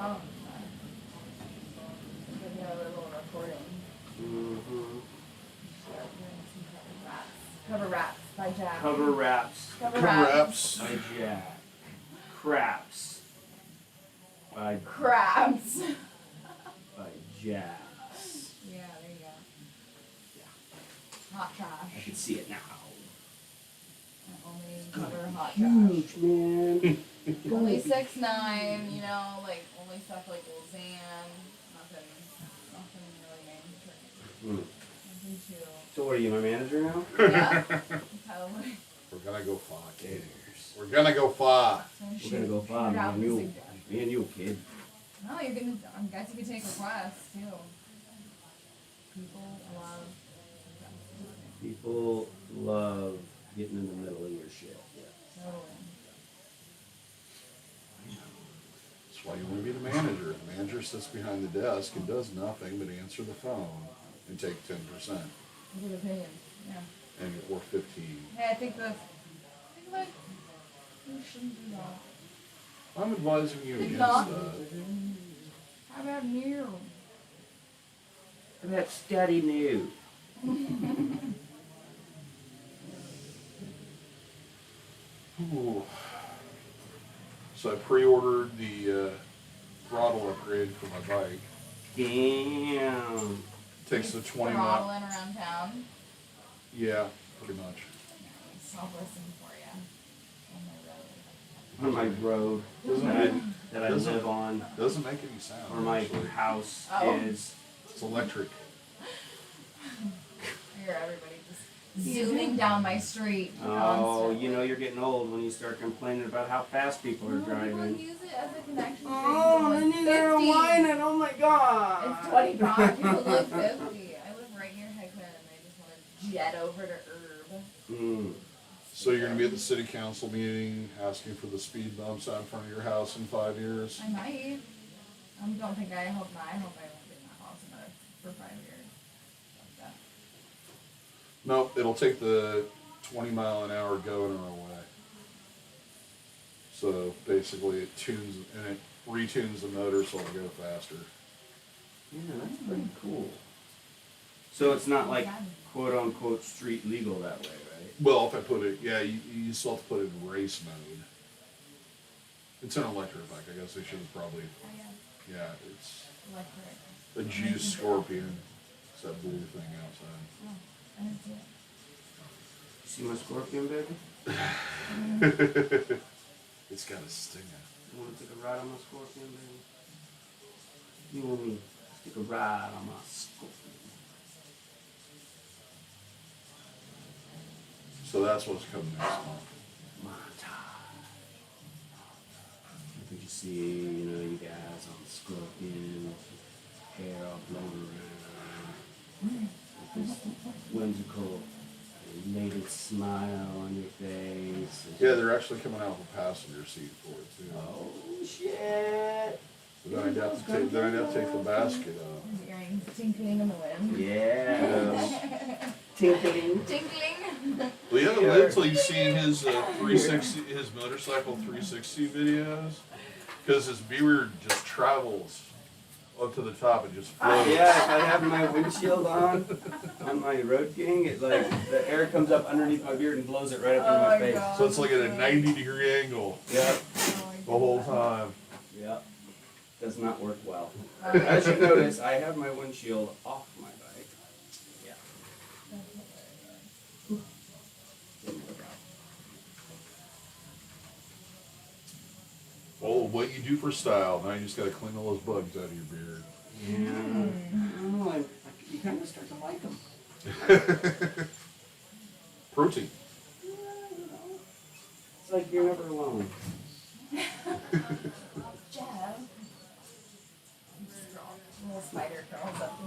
phone. Video, a little recording. Mm-hmm. Cover Raps by Jack. Cover Raps Cover Cover Raps. Raps. by Jack. Craps by Crabs. Jax. Yeah, there you go. Yeah. Hot I trash. can see it now. Only cover hot trash. Huge, man. Only 6'9", you know, like only stuff like Lizanne. Nothing really mainstream. Hmm. Nothing too. So what are you, my manager now? Yeah. Probably. We're gonna go far. Gators. We're gonna go far. We're gonna go far, me and you. Me and you, kid. No, you're gonna. I guess you could take requests too. People love. People love getting in the middle of your shit. Yeah. Totally. That's why you want to be the manager. The manager sits behind the desk and does nothing but answer the phone and take 10%, Good opinion. Yeah. and or 15. Hey, I think like you shouldn't do that. I'm advising you Good against luck. that. How about you? That's Daddy new. Ooh. So I pre-ordered the throttle upgrade for my bike. Damn. Takes the 20 mile. Throttling around town. Yeah, pretty much. Nice. I'll listen for you. On the road. On my road that I Doesn't- live on, Doesn't make any sound. where my actually. house Oh. is. It's electric. I hear everybody just zooming down my street. Oh, constantly. you know you're getting old when you start complaining about how fast people are Well, people driving. use it as a connection. Oh, and you gotta whine it. Oh my god. It's 25. People live 50. I live right near Hickman and they just want to jet over to Herb. Mm. So you're gonna be at the city council meeting asking for the speed bumps out in front of your house in 5 years? I might. Don't think I hope not. I hope I won't be in that house for 5 years. Like that. No, it'll take the 20 mile an hour going away. So basically it tunes and it retunes the motor so it'll go faster. Yeah, that's pretty cool. So it's not like quote unquote street legal that way, right? Well, if I put it, yeah, you still have to put it in race mode. It's an electric bike, I guess they should have probably, Oh, yeah. yeah, it's Electric. a juice scorpion. It's that blue thing outside. Oh, I didn't see it. You see my scorpion, baby? It's got a stinger. You wanna take a ride on my scorpion, baby? You and me, take a ride on my scorpion. So that's what's coming next month. Montage. Did you see, you guys on the scorpion, hair all blown around, with this whimsical, elated smile on your face. Yeah, they're actually coming out with a passenger seat for it too. Oh shit! But then I'd have to take the basket off. His earrings tinkling in the wind. Yeah. Tinkling. Tinkling. Well, you haven't lived till you've seen his 360, his motorcycle 360 videos, because his beard just travels up to the top and just floats. Yeah, if I have my windshield on my Road King, it like the air comes up underneath my beard and blows it right up in my face. God. So it's like at a 90-degree angle Yep. the whole time. Yep. Does not work well. As you notice, I have my windshield off my bike. Yeah. Didn't work out. Well, what you do for style, now you just gotta clean all those bugs out of your beard. Yeah. Oh, you kind of start to like them. Protein. Yeah, it's like you're never alone. Jeff. Little spider curls up.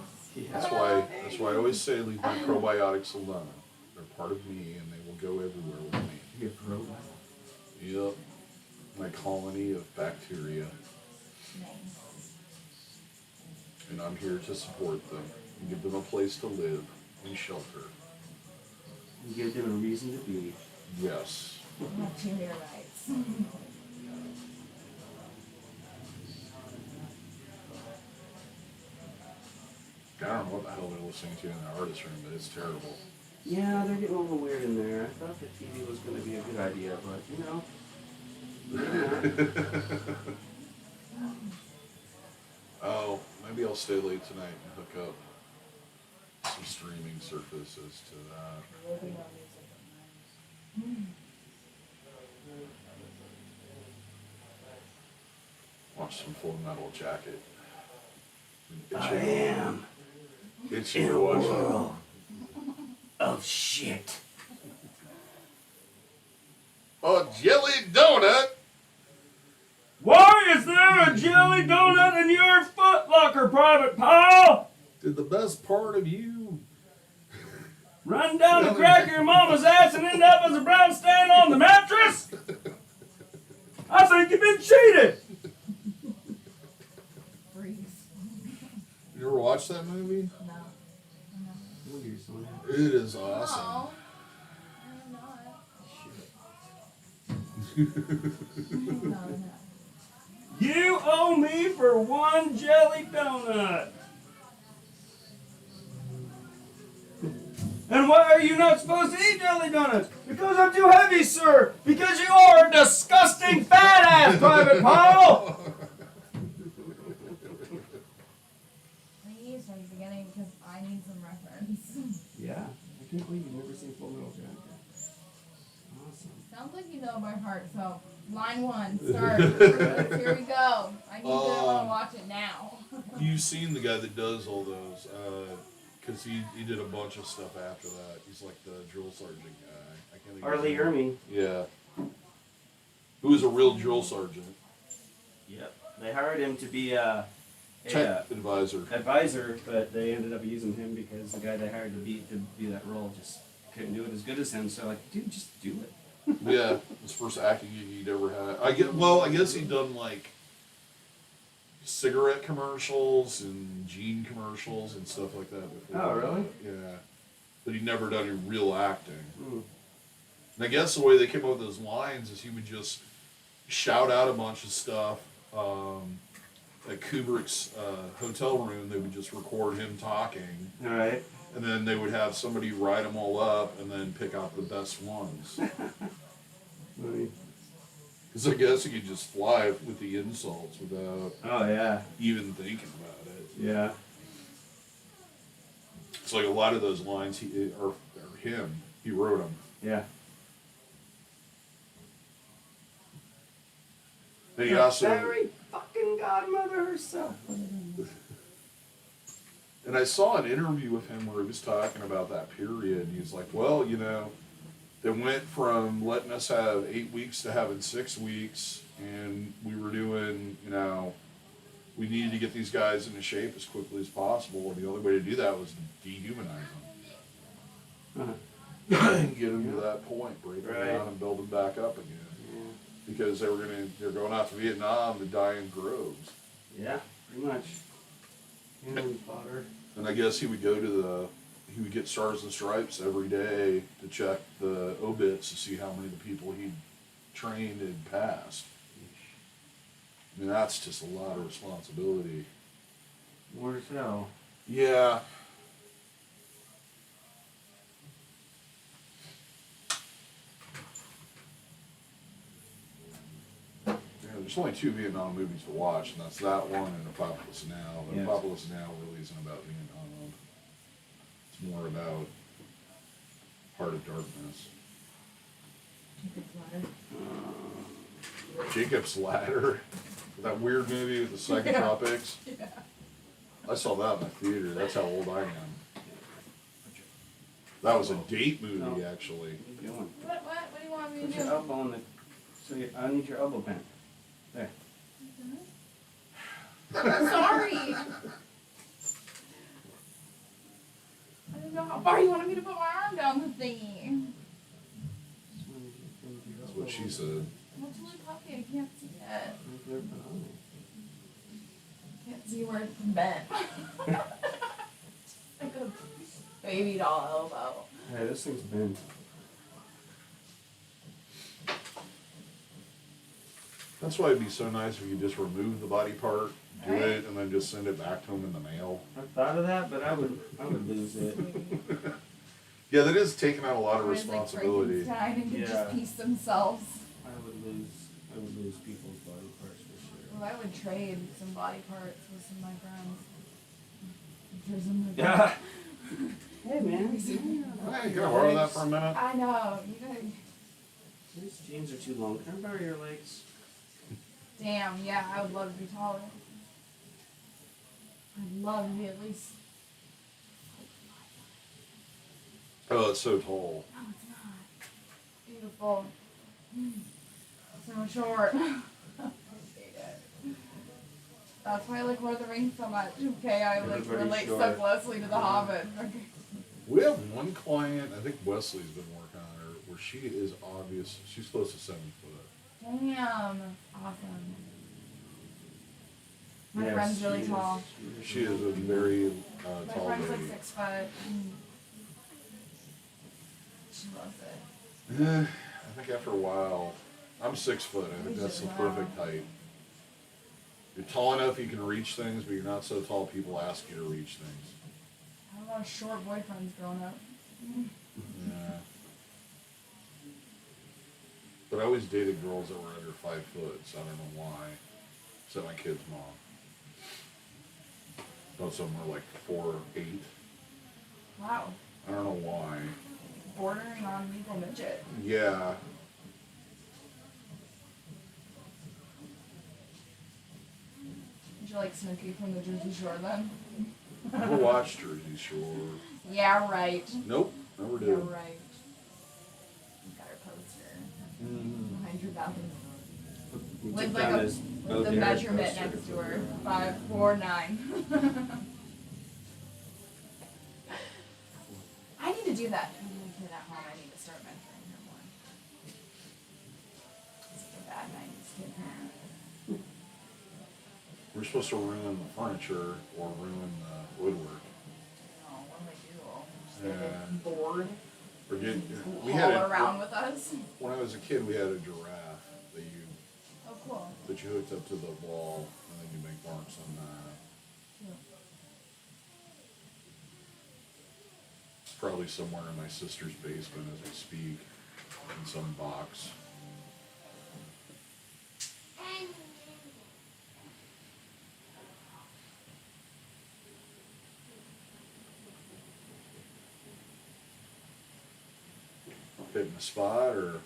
That's why I always say leave my probiotics alone. They're part of me and they will go everywhere with me. You're pro. Yep. My colony of bacteria. Nice. And I'm here to support them and give them a place to live and shelter. You give them a reason to be. Yes. I have 2 near rights. I don't know what the hell they're listening to in the artist room, but it's terrible. Yeah, they're getting a little weird in there. I thought that TV was going to be a good idea, but you know, maybe not. Oh, maybe I'll stay late tonight and hook up some streaming services to that. Watch some Full Metal Jacket. I am It's in you a to watch that. world of shit. A jelly donut. Why is there a jelly donut in your Foot Locker, Private Pile? Did the best part of you? Run down to crack your mama's ass and end up as a brown stain on the mattress? I think you've been cheated. Freeze. You ever watch that movie? No. Look at your son. It is awesome. No. I'm not. No. You owe me for one jelly donut. And why are you not supposed to eat jelly donuts? Because I'm too heavy, sir. Because you are a disgusting fat ass, Private Pile. Please from the beginning because I need some reference. Yeah, I can't believe you've never seen Full Metal Jacket. Awesome. Sounds like you know by heart, so line one, start. Here we go. I need to want to watch it now. You've seen the guy that does all those, because he did a bunch of stuff after that. He's like the drill sergeant guy. I can't think of his Arlie name. Ermey. Yeah. Who was a real drill sergeant. Yep. They hired him to be a Tech advisor. advisor, but they ended up using him because the guy they hired to be that role just couldn't do it as good as him. So like, dude, just do it. Yeah, his first acting gig he'd ever had. I guess he'd done like cigarette commercials and commercials and stuff like that before. Oh, really? Yeah. But he'd never done any real acting. Mm. And I guess the way they came up with those lines is he would just shout out a bunch of stuff. At Kubrick's hotel room, they would just record him talking. All right. And then they would have somebody write them all up and then pick out the best ones. Funny. Because I guess he could just fly with the insults without Oh yeah. even thinking about it. Yeah. It's like a lot of those lines are him. He wrote them. Yeah. And he also, Fairy fucking godmother herself. and I saw an interview with him where he was talking about that period. He's like, well, you know, they went from letting us have 8 weeks to having 6 weeks, and we were doing, you know, we needed to get these guys into shape as quickly as possible, and the only way to do that was to dehumanize them. And get them to that point, break them Right. down and build them back up again. Because they're going out to Vietnam to die in groves. Yeah, pretty much. Cannon fodder. And I guess he would get Stars and Stripes every day to check the obits to see how many of the people he'd trained had passed. I mean, that's just a lot of responsibility. More to tell. Yeah. Yeah, there's only 2 Vietnam movies to watch, and that's that one and Apocalypse Now. But Yes. Apocalypse Now really isn't about Vietnam. It's more about Heart of Darkness. Jacob's Ladder. That weird movie with the psychotropics. Yeah. I saw that in the theater. That's how old I am. That was a date movie, No. actually. What are you doing? What do you want me to Put do? your elbow on the. I need your elbow bent. There. I'm sorry. I didn't know how far you wanted me to put my arm down the thingy. Just wanted you to bend your That's what elbow. she said. Well, it's really puffy. I can't see it. I've never been on it. Can't see where it's bent. Like a baby doll elbow. Hey, this thing's bent. That's why it'd be so nice if you just remove the body part, Do it and then just send it back to them in the mail. I thought of that, but I would lose it. Yeah, that is taking out a lot of Everyone's like responsibility. Frankenstein and can Yeah. just piece themselves. I would lose people's body parts for sure. Well, I would trade some body parts with some of my friends. If there's some Yeah. Hey man. Hey, can I borrow that for a minute? I know. You guys. These jeans are too long. Can I borrow your legs? Damn. Yeah, I would love to be taller. I'd love to be at least. Oh, it's so tall. No, it's not. Beautiful. So short. I hate it. That's why I like Lord of the Rings so much. Okay, I like Everybody's relate so short. closely to the Hobbit. Okay. We have one client, I think Wesley's been working on her, where she is obvious. She's close to 7 foot. Damn. Awesome. My Yes, friend's really she is. tall. She is a very My tall friend's lady. like 6 foot. She loves it. I think after a while, I'm 6 foot. I think that's the perfect height. You're tall enough you can reach things, but you're not so tall people ask you to reach things. I have a lot of short boyfriends growing up. Yeah. But I always dated girls that were under 5 foot, so I don't know why. Except my kid's mom. Most of them were like 4'8". Wow. I don't know why. Bordering on legal midget. Yeah. Did you like Snooki from the Jersey Shore then? Never watched Jersey Shore. Yeah, right. Nope, never Yeah, did. right. You got her poster Mm. behind your bathroom. We With took like down a, his with Bo the Derek measurement poster. next to her. 5'4'9". I need to do that. I need a kid at home. I need to start mentoring her more. It's like a bad 90s kid parent. We're supposed to ruin the furniture or ruin the woodwork. Oh, what do? Just Yeah. get bored. Or did, we Haul had around with us. when I was a kid, we had a giraffe Oh, cool. that you hooked up to the wall, and then you make marks on that. Cute. It's probably somewhere in my sister's basement as we speak, in some box. Hitting the spot, or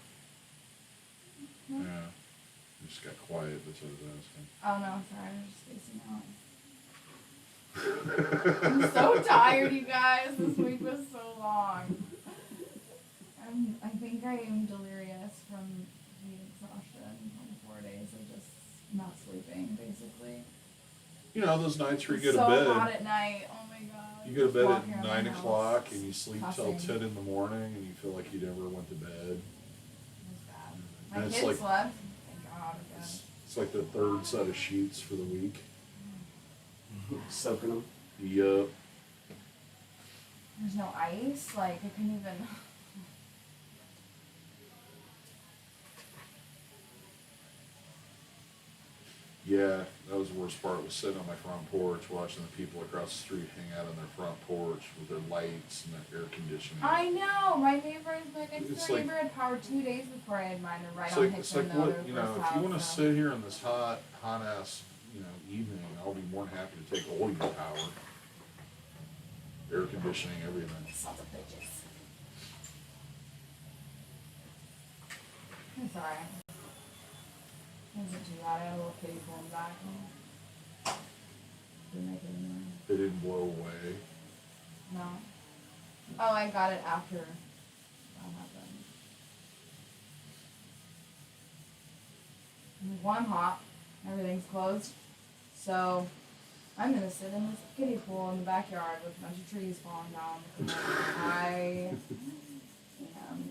yeah, you just got quiet. That's what I was asking. Oh no, sorry, I was just spacing out. I'm so tired, you guys. This week was so long. I think I am delirious from the exhaustion from 4 days of just not sleeping, basically. You know those nights where you go so to bed. hot at night. Oh my god. You go to bed Walking at around 9 my house, o'clock and you sleep till cussing. 10 in the morning and you feel like you never went to bed. It was bad. My And it's kids like- slept. Thank God again. It's like the third set of sheets for the week. Soaking them. Yup. There's no ice. Like I couldn't even. Yeah, that was the worst part, was sitting on my front porch watching the people across the street hang out on their front porch with their lights and their air conditioning. I know. My neighbors, my next It's door like- neighbor had power 2 days before I had mine. They're right It's on like, Hickman, it's like the what, other you know, first if you house, want to so. sit here in this hot ass, evening, I'll be more than happy to take all your power. Air conditioning, everything. Sons of bitches. It's alright. It wasn't too bad. I had a little kitty pulling back. Didn't make it anywhere. They didn't blow away. No. Oh, I got it after that happened. Well, I'm hot. Everything's closed. So I'm gonna sit in this kiddie pool in the backyard with a bunch of trees falling down. And I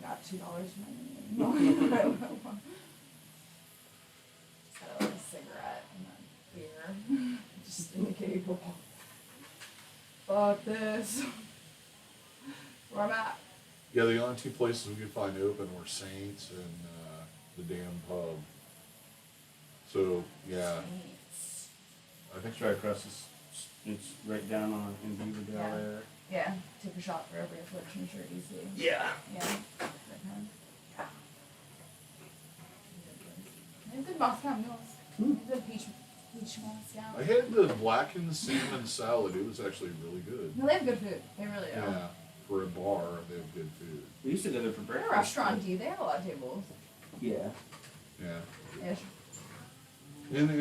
got $2 from my name. Just had a cigarette and a beer. Just in the kiddie pool. Fuck this. Where I'm at. Yeah, the only two places we could find open were Saints and the damn pub. So, yeah. Saints. I think It's right across this. It's right down on in Beaverdale Yeah. there. Yeah, take a shot for every affliction shirt you see. Yeah. Yeah. That kind. They have good Moscow mules. Good peach Moscow. I had the blackened salmon salad. It was actually really good. No, they have good food. They really do. Yeah, for a bar, they have good food. We used to go there for They're a breakfast. restaurant, They have a lot of tables. Yeah. Yeah. Ish. And the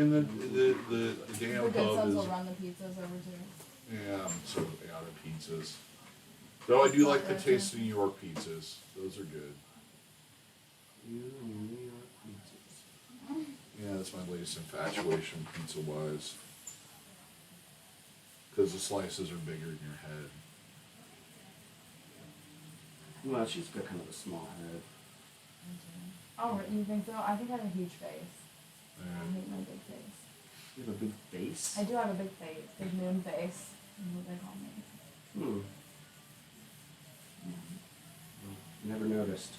The damn good pub sons is. will run the pizzas over too. Yeah, I'm so out of pizzas. Though I do like the taste of New York pizzas. Those are good. You and your New York pizzas. Yeah, that's my latest infatuation pizza wise. Because the slices are bigger in your head. Well, she's got kind of a small head. Oh, you think so? I think I have a huge face. I And hate my big face. You have a big face. I do have a big face. Big moon face. That's what they call me. Never noticed.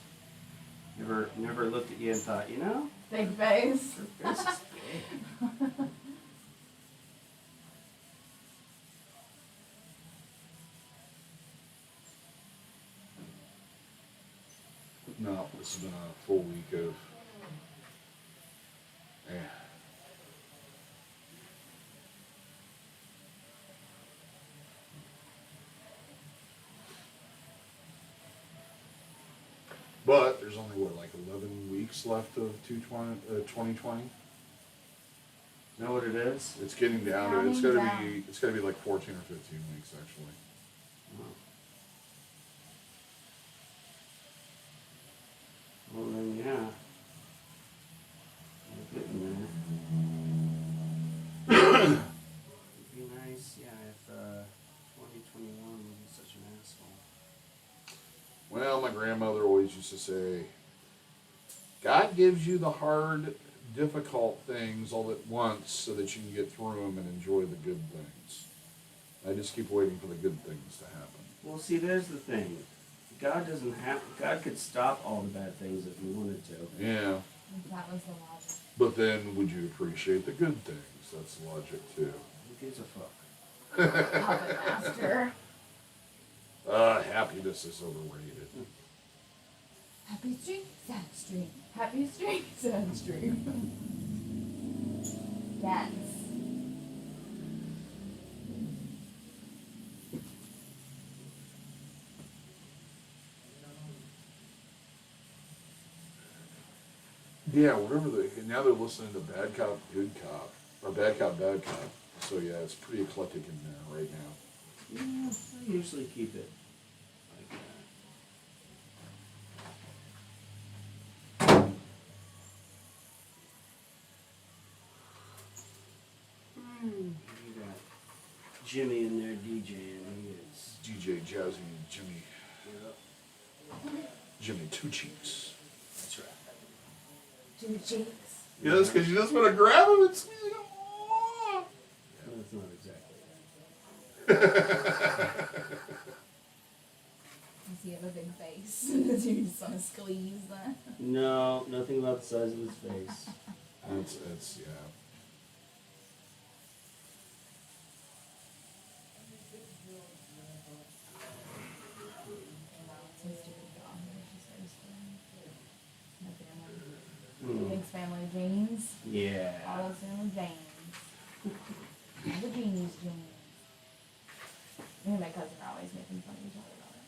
Never looked at you and thought, you know, Big face. her face is big. no, this has been a full week of. Yeah. But there's only what, like 11 weeks left of 2020. Know what it is? It's getting down to it. It's Counting gotta down. be. It's gotta be like 14 or 15 weeks actually. Well then, yeah. We're getting there. It'd be nice, yeah, if 2021 wasn't such an asshole. Well, my grandmother always used to say, God gives you the hard, difficult things all at once so that you can get through them and enjoy the good things. I just keep waiting for the good things to happen. Well, see, there's the thing. God doesn't have. God could stop all the bad things if He wanted to. Yeah, That was the logic. but then would you appreciate the good things? That's logic too. Who gives a fuck? Puppet master. Happiness is overrated. Happy street, sad street. Happy street, sad street. Dance. Yeah, whatever now they're listening to Bad Cop, Good Cop, or Bad Cop, Bad Cop. So yeah, it's pretty eclectic in there right now. Yeah, I usually keep it like that. You got Jimmy in there DJing. He is. DJ Jazzy and Jimmy, Yep. Jimmy Two Cheeks. That's right. 2 cheeks. Yeah, that's because you just want to grab him and squeeze him. Oh. Well, that's not exactly Does he have a big face? Does he just want to squeeze that? No, nothing about the size of his face. It's yeah. It's his stupid dog. She's very scared. My family. Hmm. Big family jeans. Yeah. All those family jeans. All the jeans. Me and my cousin are always making fun of each other about it.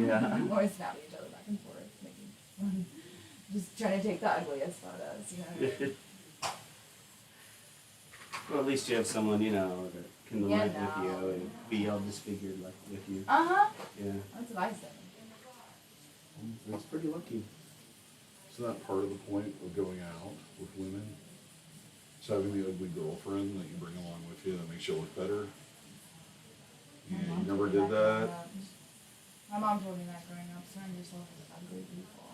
Yeah. We always snap at each other back and forth, making fun. Just trying to take the ugliest photos, you know. Well, at least you have someone, you know, that can Yeah, live with no. you and be all disfigured like with you. Uh-huh. Yeah. That's what I said. That's pretty lucky. Isn't that part of the point of going out with women? It's having the ugly girlfriend that you bring along with you that makes you look better. Yeah, My mom you never told me did growing that? up. My mom told me that growing up. Surround yourself with ugly people.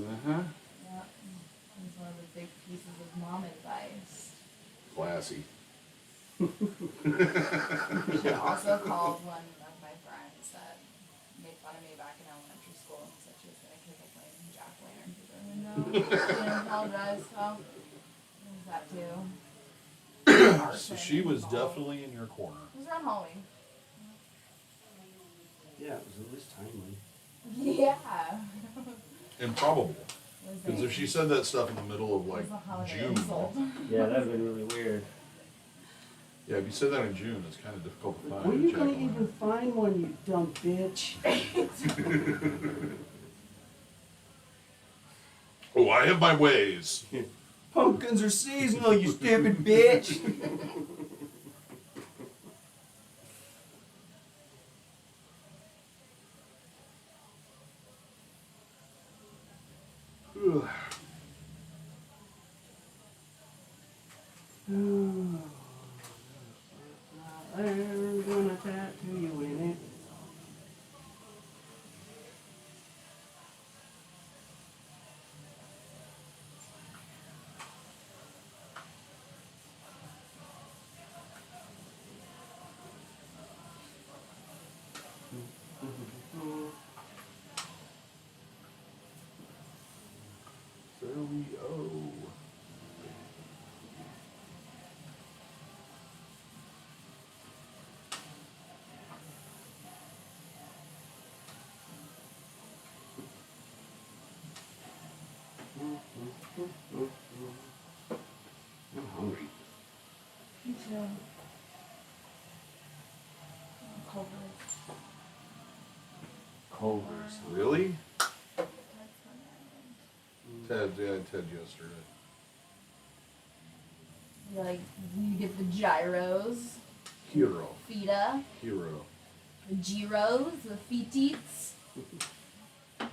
Uh-huh. Yeah. It's one of the big pieces of mom advice. Classy. She also called one of my friends that made fun of me back in elementary school and said she was going to kick a flaming jack-o'-lantern through the window. She didn't apologize, so there's that too. So she was definitely in your corner. It was around Halloween. Yeah, it was at least timely. Yeah. Improbable. It was Because a- if she said that stuff in the middle of it like was a holiday June. insult. Yeah, that'd have been really weird. Yeah, if you said that in June, it's kind of difficult to find. Were a you gonna jack-o'-lantern. even find one, you dumb bitch? Oh, I have my ways. Pumpkins are seasonal, you stupid bitch. I'm gonna tattoo you in it. There we go. I'm hungry. Me too. Culver's. Culver's. Really? Ted, yeah, Ted yesterday. Like, you get the gyros, Hero. feta, Hero. the gyros, the fetites. I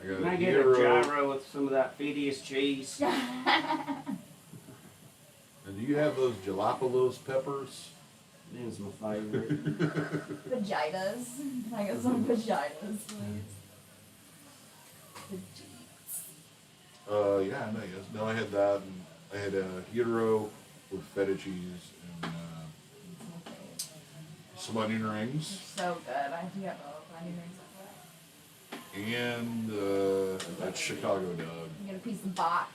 got Can a I get hero. a gyro with some of that Fedius cheese? And do you have those jalapenos peppers? Them's my favorite. Vaginas. Can I get some vaginas, please? Yeah, I know. Yes. No, I had that. And I had a hero with feta cheese and some onion rings So good. I do have a onion rings like and that Chicago dog. that. You get a piece of bach.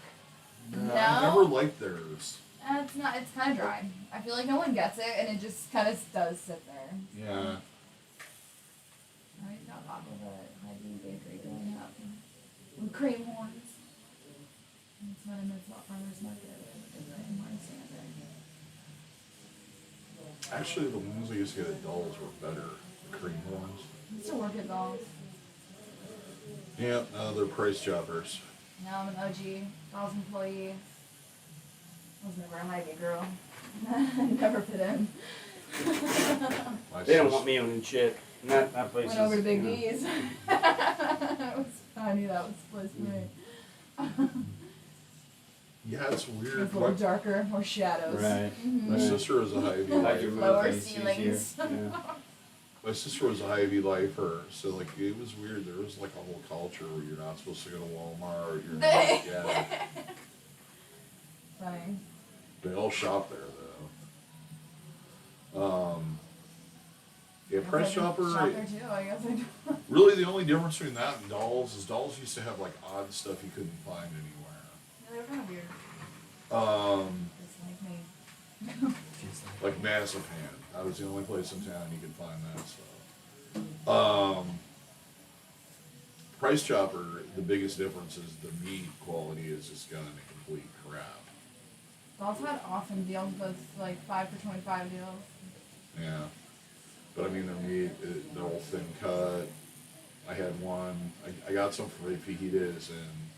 No, No? I never liked theirs. It's not. It's kind of dry. I feel like no one gets it, and it just kind of does sit there. Yeah. I got bach with a Hy-Vee bakery going up. And cream horns. That's what I miss about farmers market. The cream horn standard. Actually, the ones I used to get at Dolls were better. The cream horns. I used to work at Dolls. Yeah, no, they're price choppers. Now I'm an OG Dolls employee. I was never a Hy-Vee girl. Never fit in. My They don't sis- want me owning shit. And that place Went is, over to Big you know, D's. I knew that was the place for me. Yeah, it's weird. It's a little darker, more shadows. Right. My Right. sister was a Hy-Vee Like your lifer. Lower face easier. ceilings. Yeah. My sister was a Hy-Vee lifer, so like it was weird. There was like a whole culture where you're not supposed to go to Walmart. You're not, yeah. Funny. They all shop there though. Yeah, Price I Chopper. shop there too, I guess I do. Really, the only difference between that and Dolls is Dolls used to have like odd stuff you couldn't find anywhere. Yeah, they were kind of weird. Just like me. Like Massive Hand. That was the only place in town you could find that stuff. Price Chopper, the biggest difference is the meat quality is just gone to complete crap. Dolls had awesome deals with like 5 for 25 deals. Yeah. But I mean, their meat, they're all thin cut. I had one, I got some for fajitas, and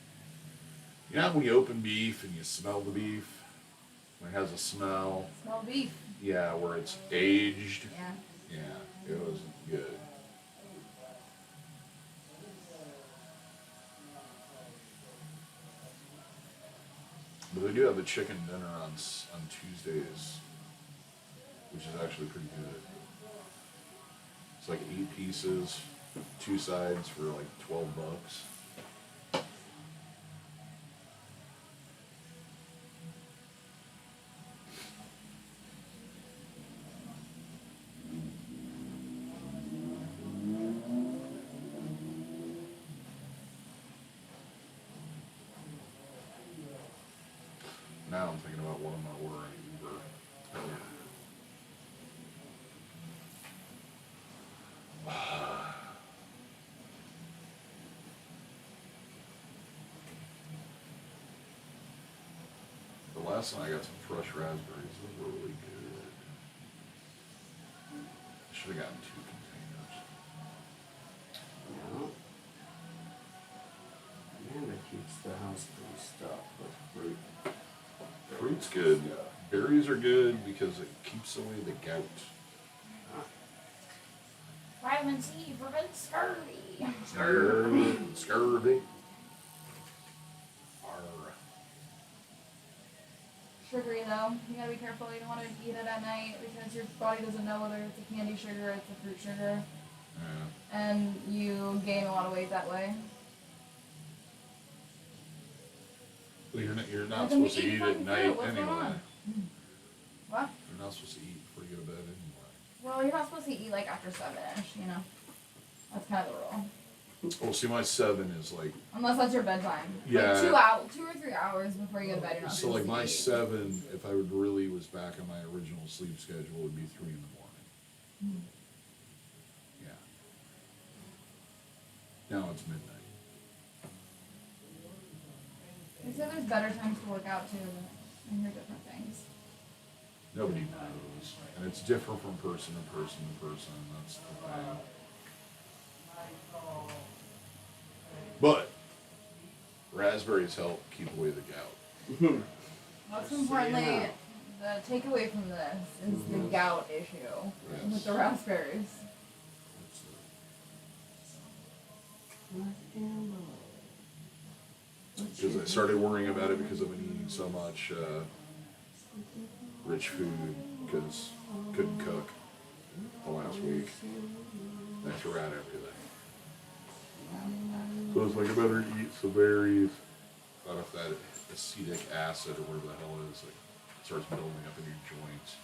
you know when you open beef and you smell the beef? When it has a smell? Small beef. Yeah, where it's aged. Yeah. Yeah, it was good. But they do have a chicken dinner on Tuesdays, which is actually pretty good. It's like 8 pieces, 2 sides for like $12. Now I'm thinking about what I'm gonna order on Uber. last night I got some fresh raspberries. Those were really good. I should have gotten 2 containers. Yeah. Amanda keeps the house pretty stuffed with fruit. Fruit's good. Berries are good because it keeps away the gout. Vitamin C prevents scurvy. Scurvy. Sugary though, you gotta be careful. You don't want to eat it at night because your body doesn't know whether it's a candy sugar or it's a fruit sugar, Yeah. and you gain a lot of weight that way. Well, you're not How come you supposed to eat at fucking night fruit? What's going anyway. on? What? You're not supposed to eat before you go to bed anyway. Well, you're not supposed to eat like after 7-ish, you know. That's kind of the rule. Well, see, my 7 is like, Unless that's your bedtime. Yeah. Like 2 or 3 hours before you go to bed, you're not so like supposed my to eat. 7, if I would really was back on my original sleep schedule, would be 3 in the morning. Yeah. Now it's midnight. They say there's better times to work out too, and hear different things. Nobody knows. And it's different from person to person to person. That's the thing. But raspberries help keep away the gout. Most importantly, the takeaway from this is the gout issue with the raspberries. Because I started worrying about it because I've been eating so much rich food because couldn't cook the last week. I threw out everything. So it's like I better eat some berries. But if that acetic acid or whatever the hell it is, like, starts building up in your joints.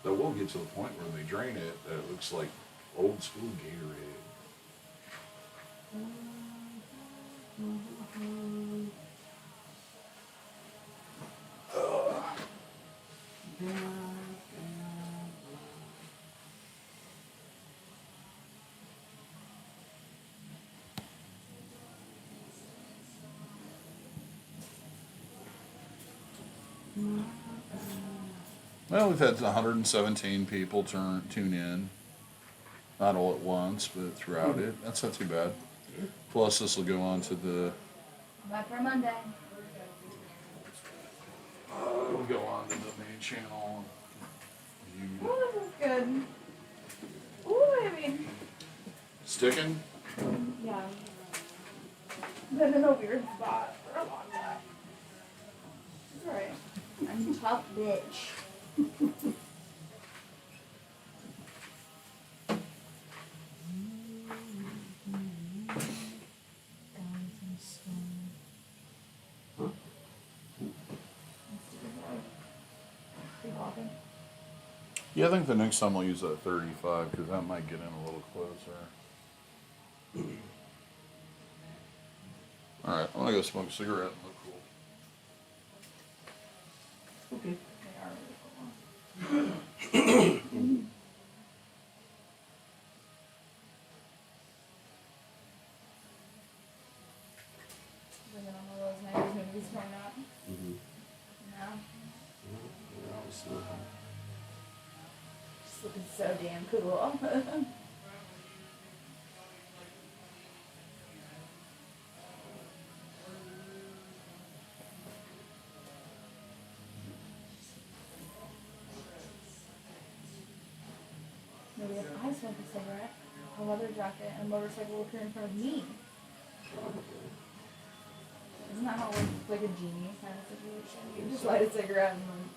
That will get to the point where they drain it that it looks like old school Gatorade. Well, we've had 117 people tune in. Not all at once, but throughout it. That's not too bad. Plus, this will go on to the. Back for Monday. It'll go on to the main channel. Ooh, this is good. Ooh, I mean, Sticking? yeah. Been in a weird spot for a long time. It's alright. I'm a tough bitch. Yeah, I think the next time I'll use that 35 because that might get in a little closer. All right, I'm gonna go smoke a cigarette and look cool. Okay. They are really cool. Been on one of those 90s movies growing up. Mm-hmm. No. We're all smoking. Just looking so damn cool. Maybe if I smoke a cigarette, a leather jacket, and a motorcycle will appear in front of me. Isn't that how it works? It's like a genie kind of situation. You just light a cigarette and then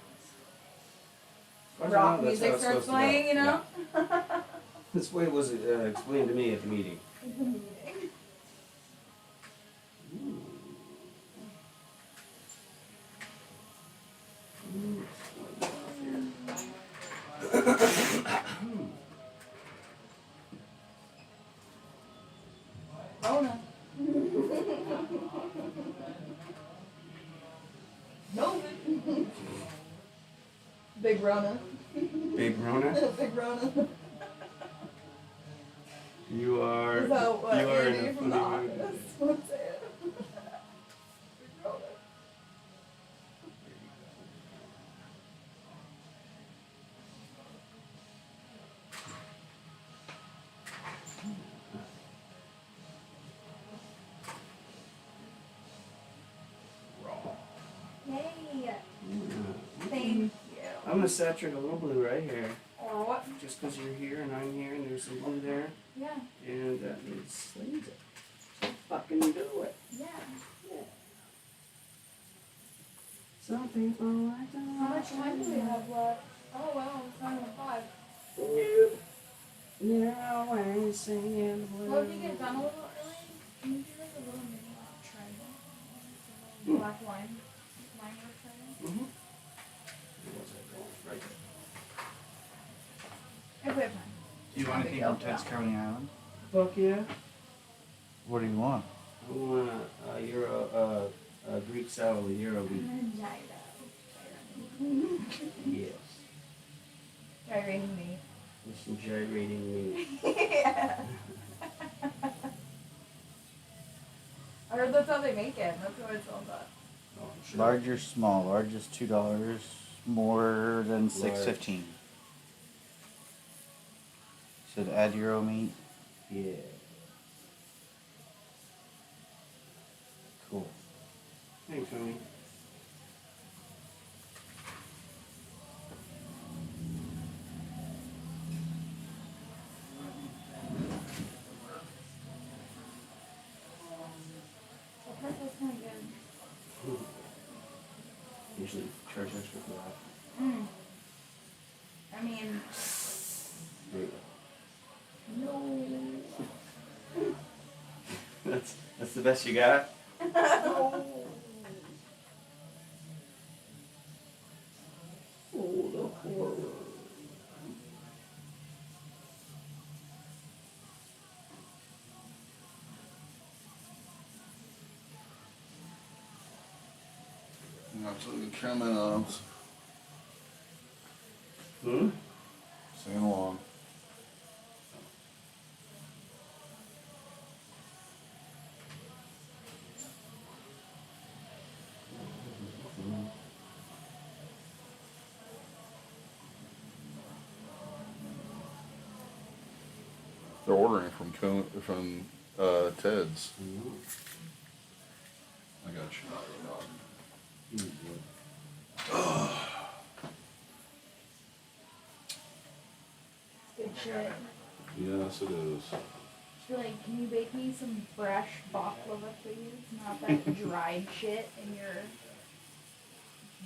rock That's how music it's starts supposed to go. playing, you know? Yeah. This way it was explained to me at the meeting. Rona. No. Big Rona. Big Rona, Big Rona. you are Is that what you are in Andy a from the funny mood. office would say it? I'm gonna saturate a little blue right here, Or what? just because you're here and I'm here and there's some blue there, Yeah. and that needs it. So fucking do it. Yeah. Yeah. Some people like to. How much time do we have left? Oh well, it's 9:05. Nope. You're always singing the blues. Well, if you get done a little early, can you do like a little mini triangle? Black line work triangle? Mm-hmm. Right If we have time. Do you want anything from Ted's Coney Island? there. Fuck yeah. What do you want? I want a Greek salad with Euro beef. Yes. Gyrating me. With some gyrating meat. Yeah. I heard that's how they make it. That's what it's all about. Oh, I'm sure. Large or small? Large is $2. More than $6.15. Should add Euro meat. Yeah. Cool. Thanks, homie. The purple's kind of good. Usually charge extra for that. I mean, There you no. go. That's the best you got? Oh, the horror. Absolutely coming on. Hmm? Sing along. They're ordering from Ted's. I got you. Good shit. Yes, it is. She's like, can you bake me some fresh baklava, please? Not that dried shit in your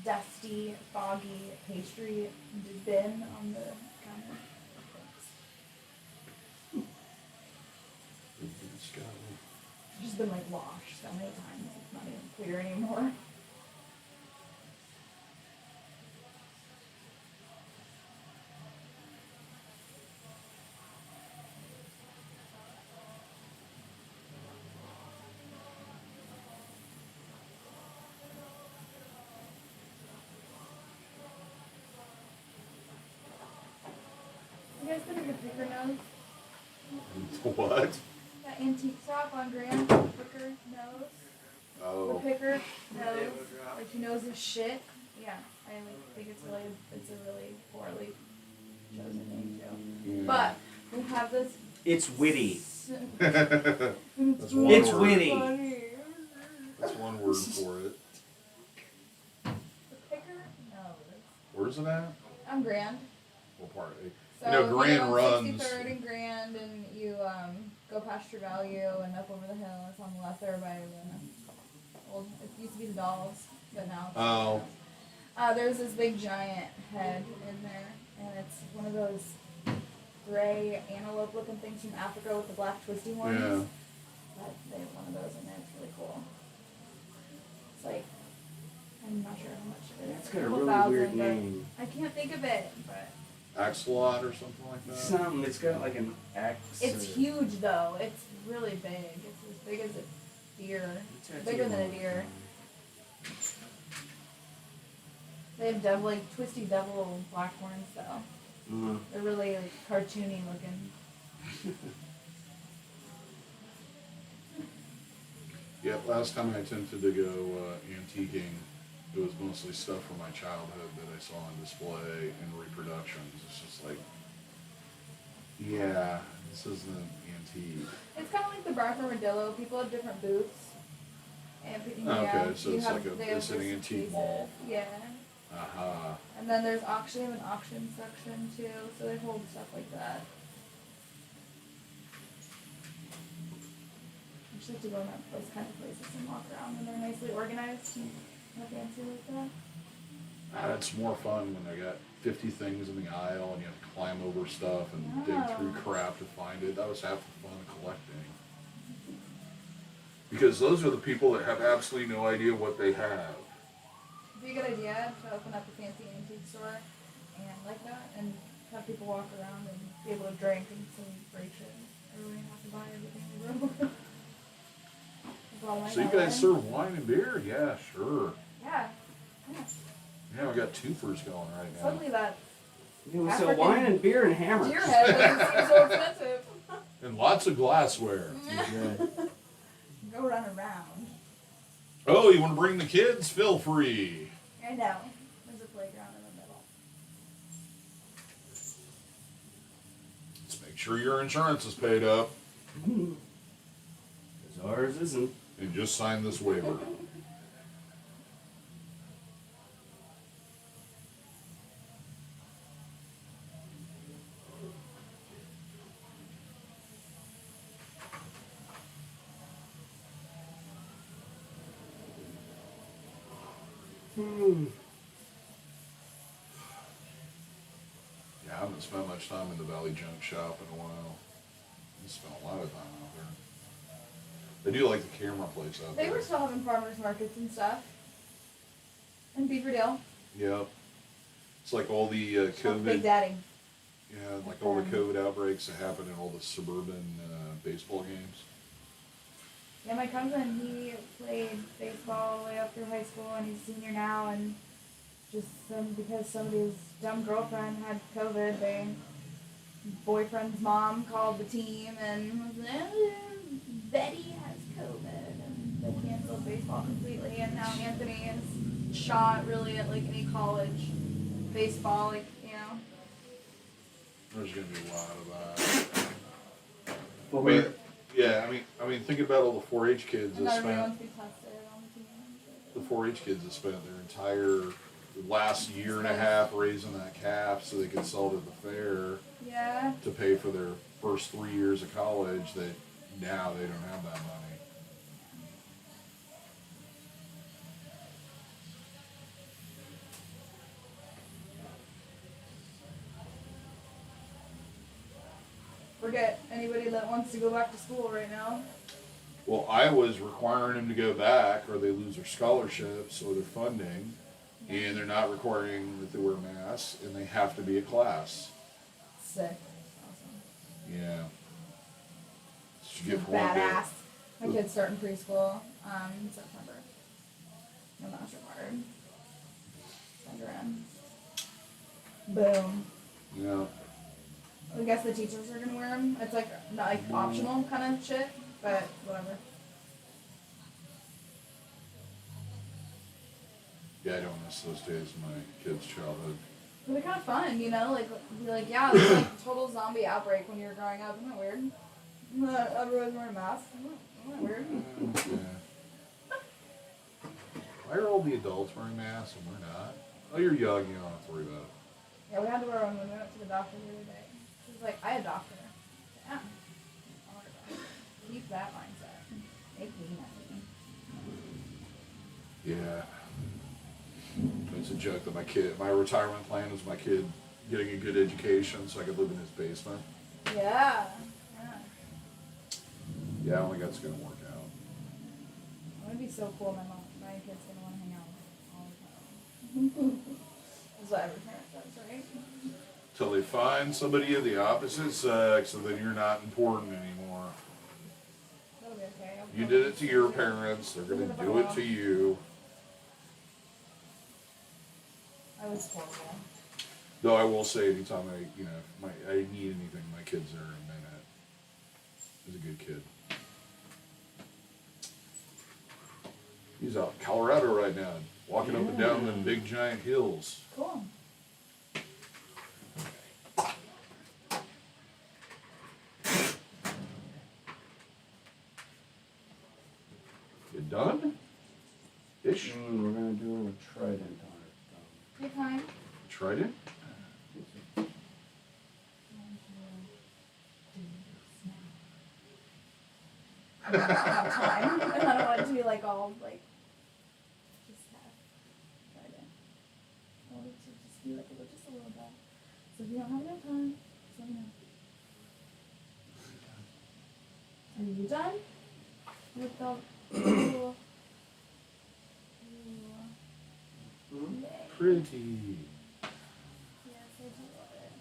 dusty, foggy pastry bin on the counter. It's just been like washed so many times, it's not even clear anymore. You guys put a good picker nose? What? That antique shop on Grand, picker nose. The Oh. picker knows, like he knows his shit. Yeah, I think it's a really poorly chosen name too. Yeah. But we have this. It's witty. That's one It's word. witty. That's one word for it. The picker knows. Where's it at? I'm Grand. What part? So You know, Grand on runs. 63rd and Grand, and you go past True Value and up over the hill. It's on the left there by the old. It used to be the Dolls, but now. It's Oh. There's this big giant head in there, and it's one of those gray antelope-looking things from Africa with the black twisty horns. Yeah. But they have one of those in there. It's really cool. It's like, I'm not sure how much it is. It's got a couple really thousand, weird but name. I can't think of it, but Axolot or something like that? Something. It's got like an axe. it's or- huge though. It's really big. It's as big as a deer. Bigger than a deer. They have devil, like twisty devil black horns though. Mhm. They're really like cartoony looking. Yeah, last time I attempted to go antiquing, it was mostly stuff from my childhood that I saw on display and reproductions. It's just like, yeah, this isn't antique. It's kind of like the bar armadillo. People have different booths. And Okay, yeah, so you it's have, like they have it's an different antique pieces. mall. Yeah. Aha. I And then there's Axiom and auction section too, so they hold stuff like that. I just like to go in those kind of places and walk around when they're nicely organized and not fancy like that. It's more fun when they got 50 things in the aisle and you have to climb over stuff and dig through crap to find it. That was half the fun of collecting. Because those are the people that have absolutely no idea what they have. It'd be a good idea to open up a fancy antique store and like that, and have people walk around and be able to drink and celebration. Everybody have to buy everything they grow. So you guys serve wine and beer? Yeah, sure. Yeah. Yeah. Yeah, we got twofers going right now. Suddenly that Yeah, we sell African wine and beer and hammers. deer head doesn't seem so expensive. And lots of glassware. Good. Go run around. Oh, you want to bring the kids? Feel free. I know. There's a playground in the middle. Let's make sure your insurance is paid up. Because ours isn't. And just sign this waiver. Yeah, I haven't spent much time in the Valley Junk Shop in a while. I spent a lot of time out there. They do like the camera place out They there. were still having farmers markets and stuff. In Beaverdale. Yep. It's like all the Big COVID, Daddy. yeah, like all the COVID outbreaks that happen in all the suburban baseball games. Yeah, my cousin, he played baseball all the way up through high school, and he's a senior now, and just because somebody's dumb girlfriend had COVID, boyfriend's mom called the team and was like, Betty has COVID, and they canceled baseball completely, and now Anthony is shot really at like any college baseball, like, you know. There's gonna be a lot of that. Well, I mean, yeah, I mean, think about all the 4-H kids And that not everybody spent, wants to be tested on the team. the 4-H kids that spent their entire last year and a half raising that calf so they could sell it at the fair Yeah. to pay for their first 3 years of college, that now they don't have that money. Forget anybody that wants to go back to school right now. Well, Iowa's requiring them to go back or they lose their scholarships or their funding, and they're not requiring that they wear masks, and they have to be a class. Sick. Awesome. Yeah. So you get for one Badass. day. My kid's starting preschool in September. No mask required. Send her in. Boom. Yeah. I guess the teachers are gonna wear them. It's like not like optional kind of shit, but whatever. Yeah, I don't miss those days of my kids' childhood. But they're kind of fun, you know. Like be like, yeah, it was like a total zombie outbreak when you were growing up. Isn't that weird? Everyone's wearing masks. Isn't that weird? Yeah. Why are all the adults wearing masks and we're not? Oh, you're young, you don't have to worry about it. Yeah, we had to wear one when we went to the doctor the other day. She was like, I had a doctor. Yeah. I'll worry about it. Keep that mindset. Make me happy. Yeah. It's a joke that my retirement plan is my kid getting a good education so I could live in his basement. Yeah. Yeah. Yeah, I don't think that's gonna work out. It would be so cool. My kid's gonna want to hang out with all the time. That's what every parent does, right? Till they find somebody of the opposite sex, and then you're not important anymore. That'll be okay. You did it to your parents, they're gonna do it to you. I was horrible. Though I will say, anytime I need anything, my kid's there in a minute. He's a good kid. He's out in Colorado right now, walking up and down them big giant hills. Cool. You done? Ish? We're gonna do a trident on it. Good time. Tried it? I don't have time, and I don't want it to be like all like just have tried it. I want it to just be like just a little bit. So if you don't have enough time, just let me know. Are you done with the little? Yay. Pretty. Yes, I do love it.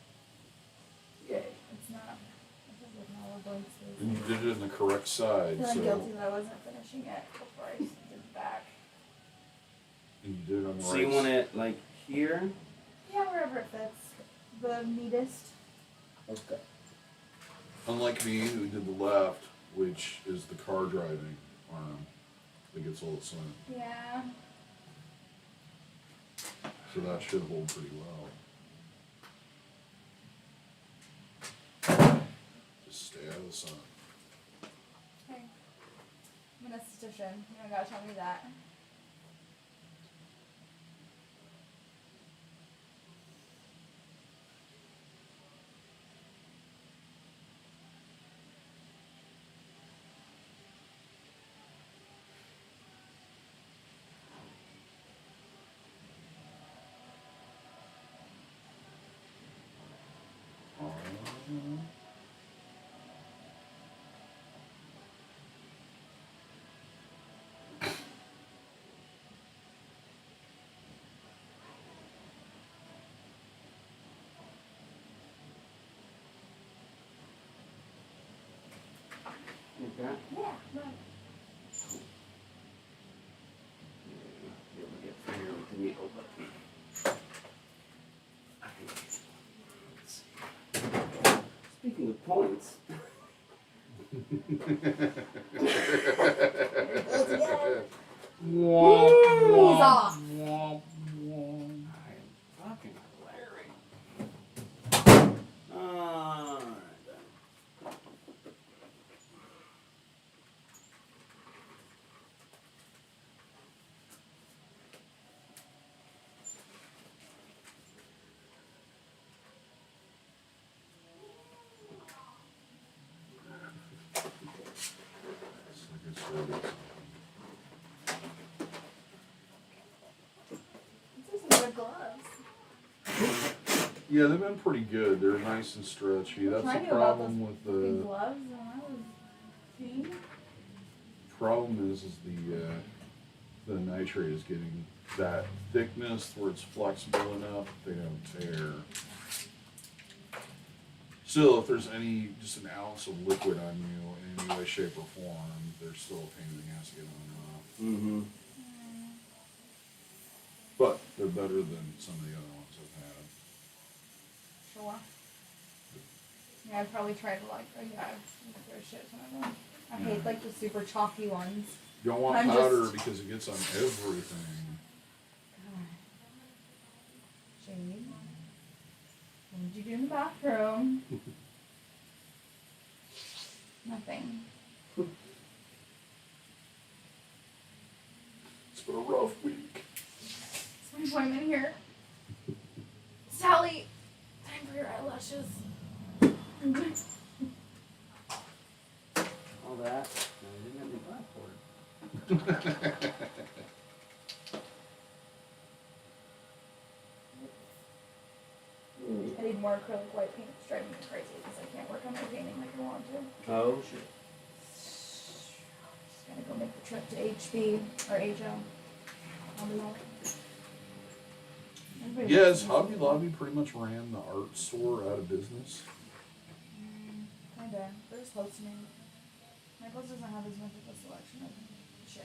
Yay. It's not. It feels like an olive oil space. And you did it in the correct side, I feel so. guilty that I wasn't finishing it before I did the back. And you did it on the So right you want it like here? Yeah, wherever it fits. The neatest. Okay. Unlike me, who did the left, which is the car driving arm that gets all the sun. Yeah. So that should hold pretty well. Just stay out of the sun. Okay. I'm an esthetician. You don't gotta tell me that. Okay. Yeah, right. Be able to get through here with the needle, but let's see. Speaking of points. He's off. I'm fucking Larry. Alright then. These are some good gloves. Yeah, they've been pretty good. They're nice and stretchy. That's I the knew about problem those with fucking the gloves when I was teen. problem is the nitrate is getting that thickness where it's flexible enough they don't tear. Still, if there's just an ounce of liquid on you in any way, shape, or form, they're still a pain in the ass to get on and off. Mm-hmm. But they're better than some of the other ones I've had. Sure. Yeah, I've probably tried like, yeah, there's shit ton of them. I hate like the super chalky ones. You don't want I'm powder just- because it gets on everything. God. Shade. What did you do in the bathroom? Nothing. It's been a rough week. It's my appointment here. Sally, time for your eyelashes. All that. No, you didn't have any blackboard. I need more acrylic white paint. It's driving me crazy because I can't work on my painting like I want to. Oh shit. Just gotta go make the trip to HB or HO. I'll be all- Everybody Yes, wants to Hobby use Lobby pretty much ran the art store out of business. Kinda. They're just hosting. Michael's doesn't have as much of a selection of shit.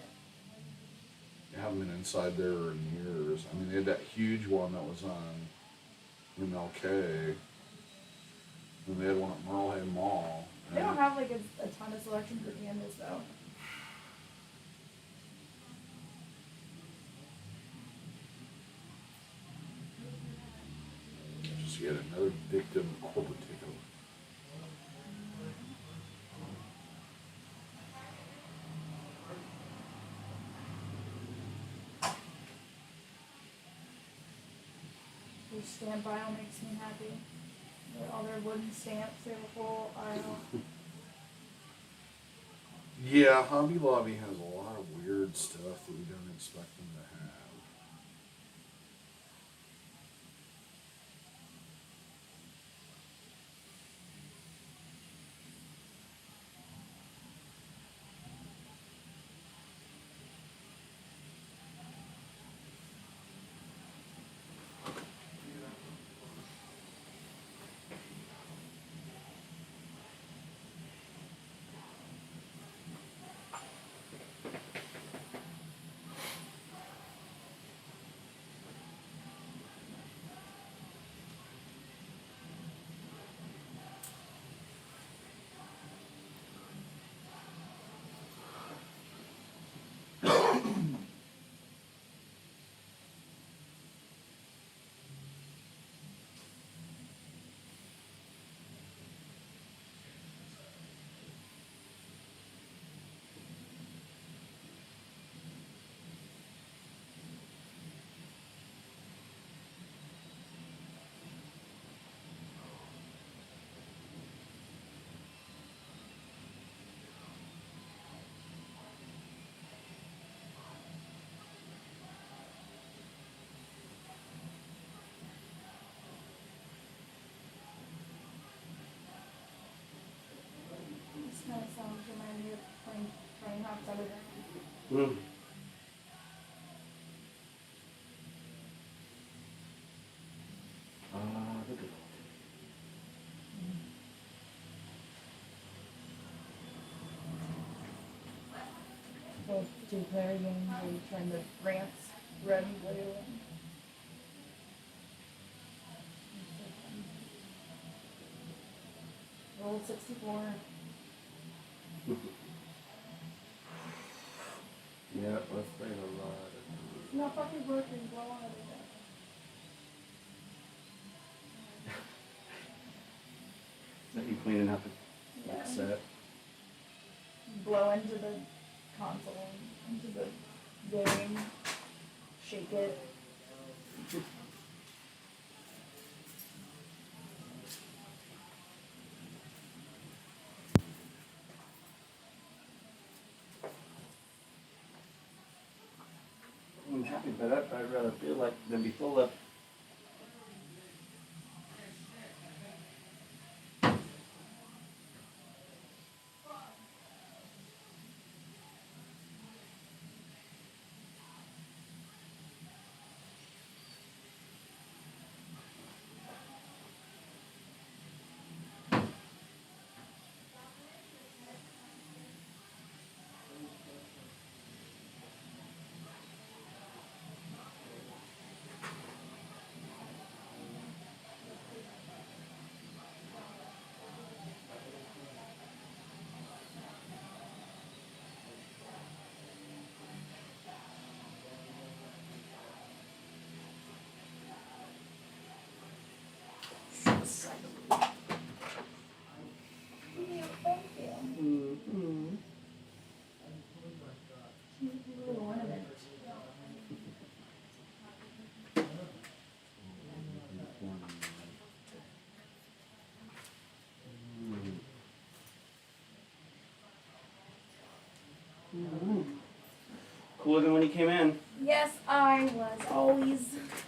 They haven't been inside there in years. I mean, they had that huge one that was on MLK. And they had one at Merlehay Mall. They don't have like a ton of selection for canvas though. Just yet another victim of corporate takeover. There's stamp aisle makes me happy. All their wooden stamps, they have a whole aisle. Yeah, Hobby Lobby has a lot of weird stuff that we don't expect them to have. This kind of sounds remind me of playing hops out of there. Mm. Look at Both two-player games where you turn the ramps red and blue. And Roll 64. Yeah, let's play a lot of. It's not fucking working. Blow on it again. Is that you cleaning up the Yeah. set? Blow into the console, into the game, shake it. I'm happy, but I'd rather feel like than be full up. Thank you. Mm-hmm. Little ornament. Cooler than when you came in. Yes, I was always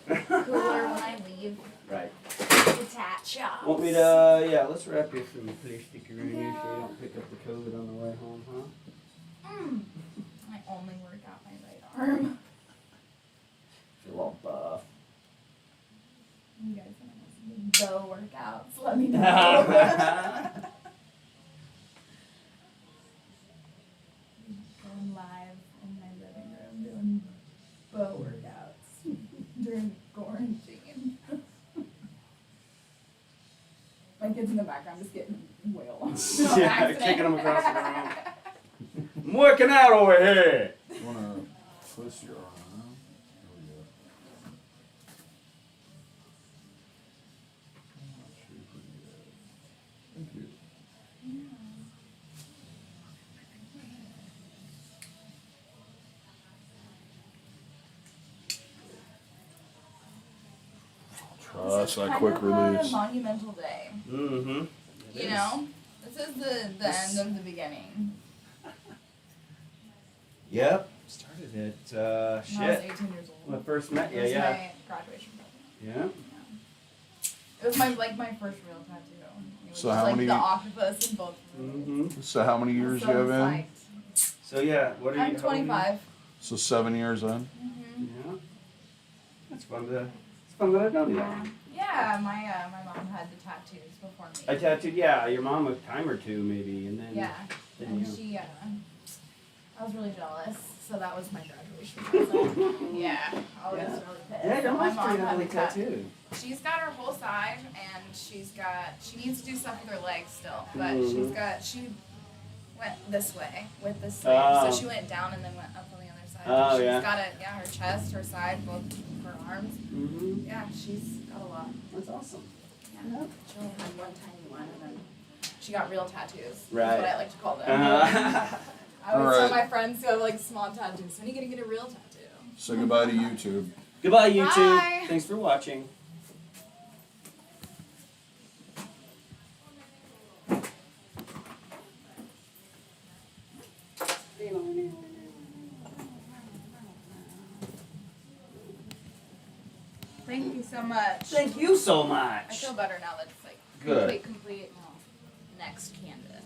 cooler when I leave. Right. Detach house. Want me to, yeah, let's wrap you some plastic around here so you Yeah. don't pick up the COVID on the way home, huh? I only work out my right arm. Feel all buff. You guys want to DaVo workouts? Let me know. Going live in my living room doing DaVo workouts during quarantine. My kids in the background just getting wailed on. Yeah, kicking them across the room. I'm working out over here. You wanna twist your arm? There we go. Actually, pretty good. Thank you. I'll try that's is that kind quick of release. a monumental day. Mm-hmm. You know, this is the end of the beginning. Yep. Started at When I was shit. 18 years When I old. first met you, It was yeah. my graduation present. Yeah. It was my first real tattoo. It was So just how like many- the octopus and both. Mm-hmm. So how many years So you have in? psyched. So yeah, what are you? I'm how old are you? 25. So 7 years in. Mm-hmm. Yeah. It's fun that I've known you. Yeah, my mom had the tattoos before me. I tattooed, yeah, your mom a time or two maybe, and then Yeah, then and you. she, I was really jealous, so that was my graduation present. Yeah, I was Yeah. really pissed. Yeah, your My mom's mom pretty had heavily the tat- tattooed. She's got her whole side, and she needs to do stuff with her legs still, but Mhm. she went this way with this sleeve, Oh. so she went down and then went up on the other side. Oh, She's yeah. got it, her chest, her side, both her arms. Mm-hmm. Yeah, she's got a lot. That's awesome. Yeah. She only had one tiny one, and then she got real tattoos. Right. That's what I like to call them. Uh-huh. I always tell Alright. my friends who have like small tattoos, when are you gonna get a real tattoo? Say goodbye to YouTube. Goodbye, YouTube. Bye. Thanks for watching. Thank you so much. Thank you so I much. feel better now that it's like Good. complete next canvas.